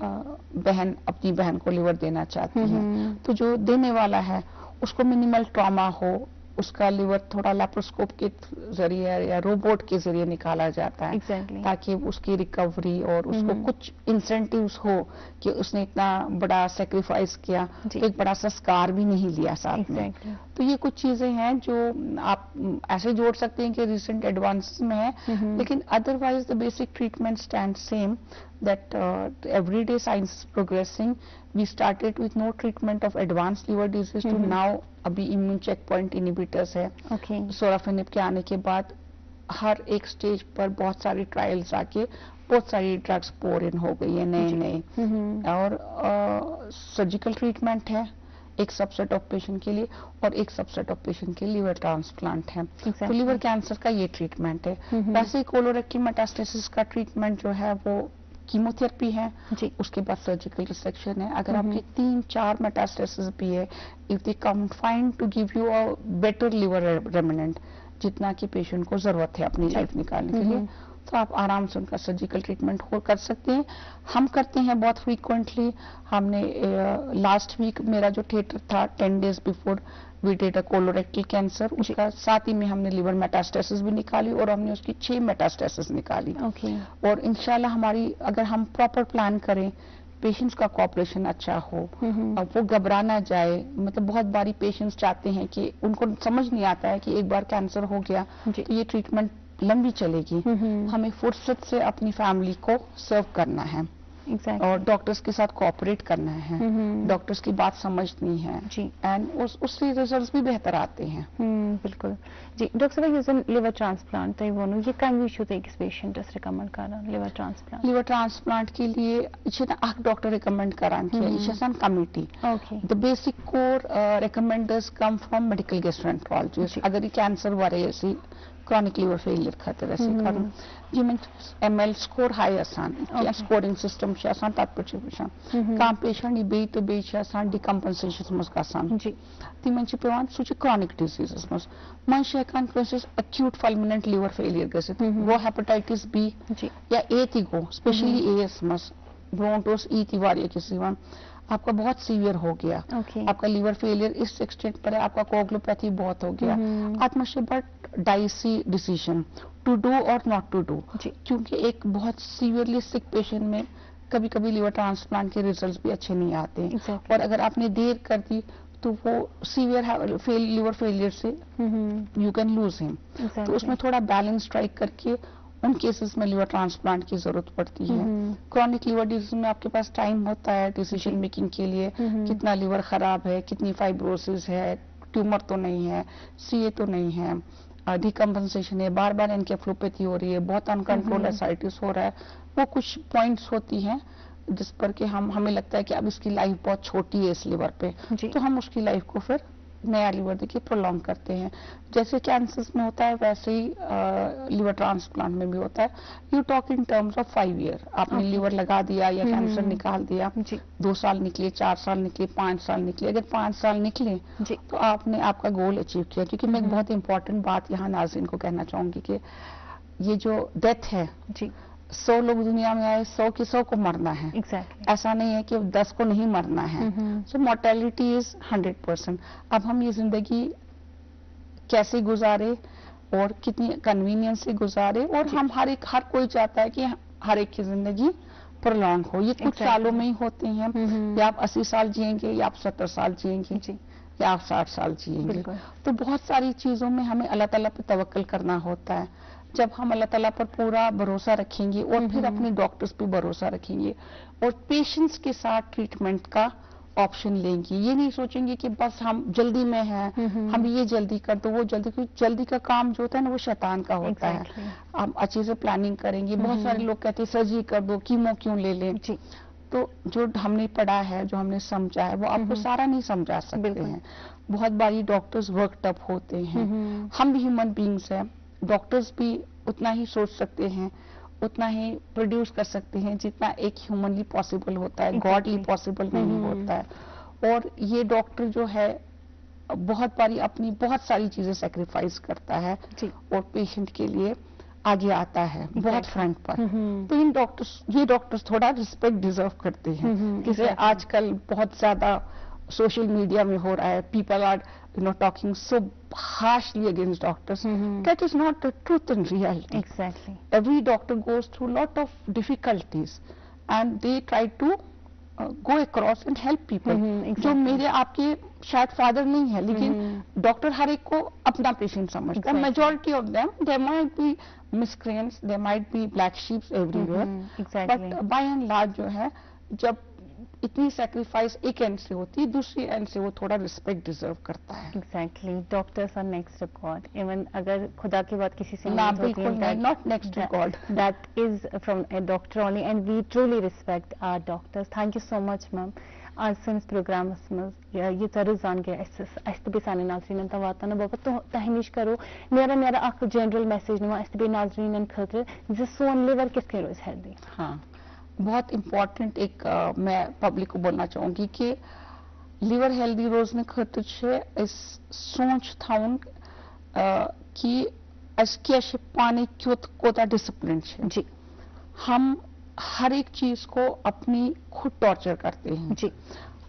बहन अपनी बहन को लिवर देना चाहती है, तो जो देने वाला है उसको मिनिमल ट्रॉमा हो, उसका लिवर थोड़ा लैप्रोस्कोप के जरिए या रोबोट के जरिए निकाला जाता है, ताकि उसकी रिकवरी और उसको कुछ इंसेंटिव्स हो कि उसने इतना बड़ा सेक्रीफाइस किया, तो एक बड़ा सा स्कार भी नहीं लिया साथ में। तो ये कुछ चीजें हैं जो आप ऐसे जोड़ सकते हैं कि रिसेंट एडवांसेस में है, लेकिन otherwise the basic treatment stand same, that every day science is progressing. We started with no treatment of advanced liver disease to now अभी immune checkpoint inhibitors है। सोराफेनिब के आने के बाद हर एक स्टेज पर बहुत सारी ट्रायल्स आके बहुत सारी ड्रग्स पोर इन हो गई है नए नए, और सर्जिकल ट्रीटमेंट है, एक सबसेट ऑफ पेशेंट के लिए, और एक सबसेट ऑफ पेशेंट के लिवर ट्रांसप्लांट है। तो लिवर कैंसर का ये ट्रीटमेंट है। वैसे कोलोरेक्टल मेटास्टेसिस का ट्रीटमेंट जो है वो कीमोथेरेपी है, उसके बाद सर्जिकल रिसेक्शन है। अगर आपके 3-4 मेटास्टेसिस भी है, if they confined to give you a better liver remnant, जितना कि पेशेंट को जरूरत है अपनी लाइफ निकालने के लिए, तो आप आराम से उनका सर्जिकल ट्रीटमेंट कर सकते हैं। हम करते हैं बहुत फ्रीक्वेंटली। हमने लास्ट वीक मेरा जो थिएटर था 10 days before we did a colorectal cancer, उसका साथ ही में हमने लिवर मेटास्टेसिस भी निकाली और हमने उसकी 6 मेटास्टेसिस निकाली। और इंशाल्लाह हमारी, अगर हम प्रॉपर प्लान करें, पेशेंट्स का कोऑपरेशन अच्छा हो, अब वो घबरा ना जाए। मतलब बहुत बारी पेशेंट्स चाहते हैं कि उनको समझ नहीं आता है कि एक बार कैंसर हो गया तो ये ट्रीटमेंट लंबी चलेगी। हमें फुर्सत से अपनी फैमिली को सर्व करना है और डॉक्टर्स के साथ कोऑपरेट करना है, डॉक्टर्स की बात समझनी है एंड उससे रिजल्ट्स भी बेहतर आते हैं। बिल्कुल जी। डॉक्टर साहब, ये लिवर ट्रांसप्लांट तो वो ये कम इशू थे किस पेशेंट से रिकमेंड करा लिवर ट्रांसप्लांट? लिवर ट्रांसप्लांट के लिए इच्छा आख डॉक्टर रिकमेंड करान किया, इच्छा committee. The basic core रिकमेंडर्स come from medical gastroenterologist. अगर ये कैंसर वारे ऐसी chronic liver failure खातिर ऐसे करूं जी, मैं ML स्कोर हाई आसान या स्कोरिंग सिस्टम से आसान तात्पर्य आसान काम पेशेंट ये बे तो बे आसान डिकम्पनसेशन मस आसान जी ती मन पेवान सुच chronic diseases मस मन हेकान कस acute fulminant liver failure गसित वो हेपेटाइटिस B या A ती गो स्पेशली AS मस ब्रोंटोस E ती वारिया किसी वन आपका बहुत सीवियर हो गया, आपका लीवर फेलियर इस एक्सटेंट पर है, आपका कोगुलोपैथी बहुत हो गया, आत्मशय but dicey decision to do और नॉट टू डू, क्योंकि एक बहुत सीवियरली सिक पेशेंट में कभी कभी लिवर ट्रांसप्लांट के रिजल्ट्स भी अच्छे नहीं आते और अगर आपने देर कर दी तो वो सीवियर लिवर फेलियर से यू कैन लूज हिम। तो उसमें थोड़ा बैलेंस स्ट्राइक करके उन केसेस में लिवर ट्रांसप्लांट की जरूरत पड़ती है। क्रॉनिक लिवर डिजीज में आपके पास टाइम होता है डिसीजन मेकिंग के लिए, कितना लिवर खराब है, कितनी फाइब्रोसिस है, ट्यूमर तो नहीं है, सीए तो नहीं है, डिकम्पनसेशन है, बार बार एनकेफ्लोपैथी हो रही है, बहुत अनकंट्रोल एसाइटिस हो रहा है, वो कुछ पॉइंट्स होती हैं जिस पर कि हमें लगता है कि अब इसकी लाइफ बहुत छोटी है इस लिवर पे, तो हम उसकी लाइफ को फिर नया लिवर देखिए प्रोलॉन्ग करते हैं। जैसे कैंसर में होता है वैसे ही लिवर ट्रांसप्लांट में भी होता है। You talk in terms of 5 year, आपने लिवर लगा दिया या कैंसर निकाल दिया, 2 साल निकले, 4 साल निकले, 5 साल निकले, अगर 5 साल निकले तो आपने आपका गोल अचीव किया। क्योंकि मैं एक बहुत इंपॉर्टेंट बात यहाँ नाज़रीन को कहना चाहूंगी कि ये जो डेथ है 100 लोग दुनिया में आए, 100 की 100 को मरना है, ऐसा नहीं है कि 10 को नहीं मरना है। सो मोर्टेलिटी इज 100%। अब हम ये जिंदगी कैसे गुजारे और कितनी कन्वीनियंस से गुजारे, और हम हर कोई चाहता है कि हर एक की जिंदगी प्रोलॉन्ग हो। ये कुछ सालों में ही होते हैं, या आप 80 साल जिएंगे, या आप 70 साल जिएंगे, या आप 60 साल जिएंगे। तो बहुत सारी चीजों में हमें अल्लाह ताला पे तवक्कल करना होता है। जब हम अल्लाह ताला पर पूरा भरोसा रखेंगे और फिर अपने डॉक्टर्स पे भरोसा रखेंगे और पेशेंट्स के साथ ट्रीटमेंट का ऑप्शन लेंगे, ये नहीं सोचेंगे कि बस हम जल्दी में हैं, हम ये जल्दी कर दो, वो जल्दी, क्योंकि जल्दी का काम जो होता है ना वो शैतान का होता है। हम अच्छे से प्लानिंग करेंगे। बहुत सारे लोग कहते हैं सर्जरी कर दो, कीमो क्यों ले लें। तो जो हमने पढ़ा है, जो हमने समझा है, वो आपको सारा नहीं समझा सकते हैं। बहुत बारी डॉक्टर्स वर्कड अप होते हैं, हम भी ह्यूमन बींग्स हैं, डॉक्टर्स भी उतना ही सोच सकते हैं, उतना ही प्रोड्यूस कर सकते हैं जितना एक ह्यूमनली पॉसिबल होता है, गॉडली पॉसिबल नहीं होता है। और ये डॉक्टर जो है बहुत बारी अपनी बहुत सारी चीजें सेक्रीफाइस करता है और पेशेंट के लिए आगे आता है बहुत फ्रंट पर। तो ये डॉक्टर्स थोड़ा रिस्पेक्ट डिजर्व करते हैं। जैसे आजकल बहुत ज्यादा सोशल मीडिया में हो रहा है, people are talking so harshly against doctors. That is not the truth in reality. Exactly. Every doctor goes through a lot of difficulties and they try to go across and help people. जो मेरे आपके शायद father नहीं है, लेकिन doctor हर एक को अपना पेशेंट समझता है। Majority of them, there might be miscreants, there might be black sheep everywhere. But by and large जो है, जब इतनी सैक्रिफाइस एक एंड से होती है, दूसरी एंड से वो थोड़ा रिस्पेक्ट डिजर्व करता है। Exactly. Doctors are next to God. Even अगर खुदा की बात किसी से not next to God, that is from a doctor only and we truly respect our doctors. Thank you so much ma'am. آج سنس پروگرامس مز یہ رزان گئی اس تہ سان ناظرین تم واتن باپت تہ نش کرو نیرا نیرا اخ جنرل میسیج نوان اس ناظرین خاطر ز سون لیور کس کن روز ہیلدی. ہاں بہت امپورٹنٹ ایک میں پبلک کو بولنا چاہوں گی کہ لیور ہیلدی روزنے خاطر سوچ تھاؤن کہ اس کیا پانے کیوت کوتا ڈسپلن جی ہم ہر ایک چیز کو اپنی خود ٹارچر کرتے ہیں جی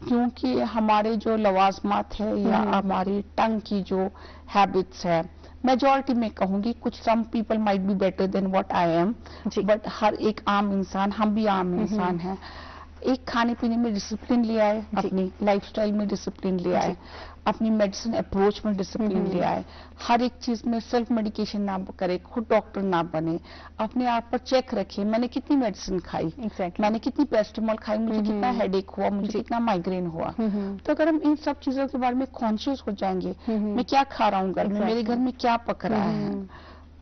کیونکہ ہمارے جو لوازمات ہے یا ہماری ٹنگ کی جو ہیبٹس ہے میجورٹی میں کہوں گی کچھ some people might be better than what I am but ہر ایک عام انسان ہم بھی عام انسان ہیں ایک کھانے پینے میں ڈسپلن لے آئے اپنی لائف سٹائل میں ڈسپلن لے آئے اپنی میڈیسن اپروچ میں ڈسپلن لے آئے ہر ایک چیز میں سیلف میڈیکیشن نہ کرے خود ڈاکٹر نہ بنے اپنے آپ پر چیک رکھے میں نے کتنی میڈیسن کھائی میں نے کتنی پیراسٹامول کھائی مجھے کتنا ہیڈ ایک ہوا مجھے کتنا مائگرین ہوا تو اگر ہم ان سب چیزوں کے بارے میں کانشیس ہو جائیں گے میں کیا کھا رہا ہوں گھر میں میرے گھر میں کیا پک رہا ہے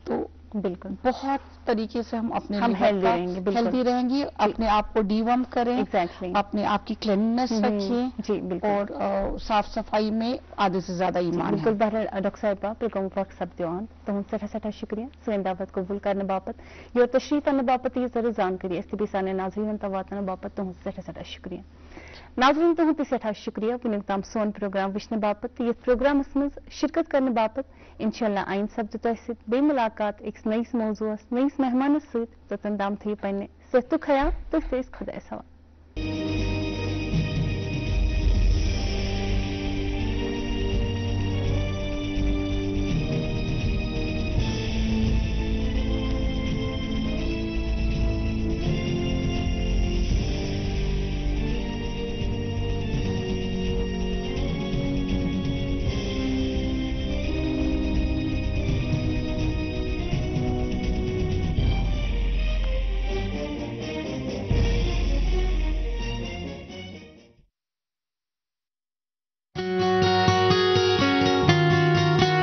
تو بالکل بہت طریقے سے ہم اپنے ہیلدی رہیں گے اپنے آپ کو ڈیورم کریں اپنے آپ کی کلیننس رکھیں اور صاف صفائی میں آدھے سے زیادہ ایمان بالکل. بہرحال ڈاکٹر صاحبہ پروگرام وقت سپدیان تہد سٹھا شکریہ سن دعوت قبول کرنے باپت یور تشریف انہ باپت یہ ذرا زانکاری اس تہ سان ناظرین تم واتن باپت تہد سٹھا شکریہ. ناظرین تہد تہ سٹھا شکریہ ونیک تام سون پروگرام وچھنے باپت یہ پروگرامس مز شرکت کرنے باپت انشاءاللہ آئند سپدِ تہ ست بے ملاقات ایک نئیس موضوعس نئیس مہمانس ست توتن تام تھیو پنہ صحتک خیال تُہۍ تھٲیِو خۄدایَس حوالہٕ.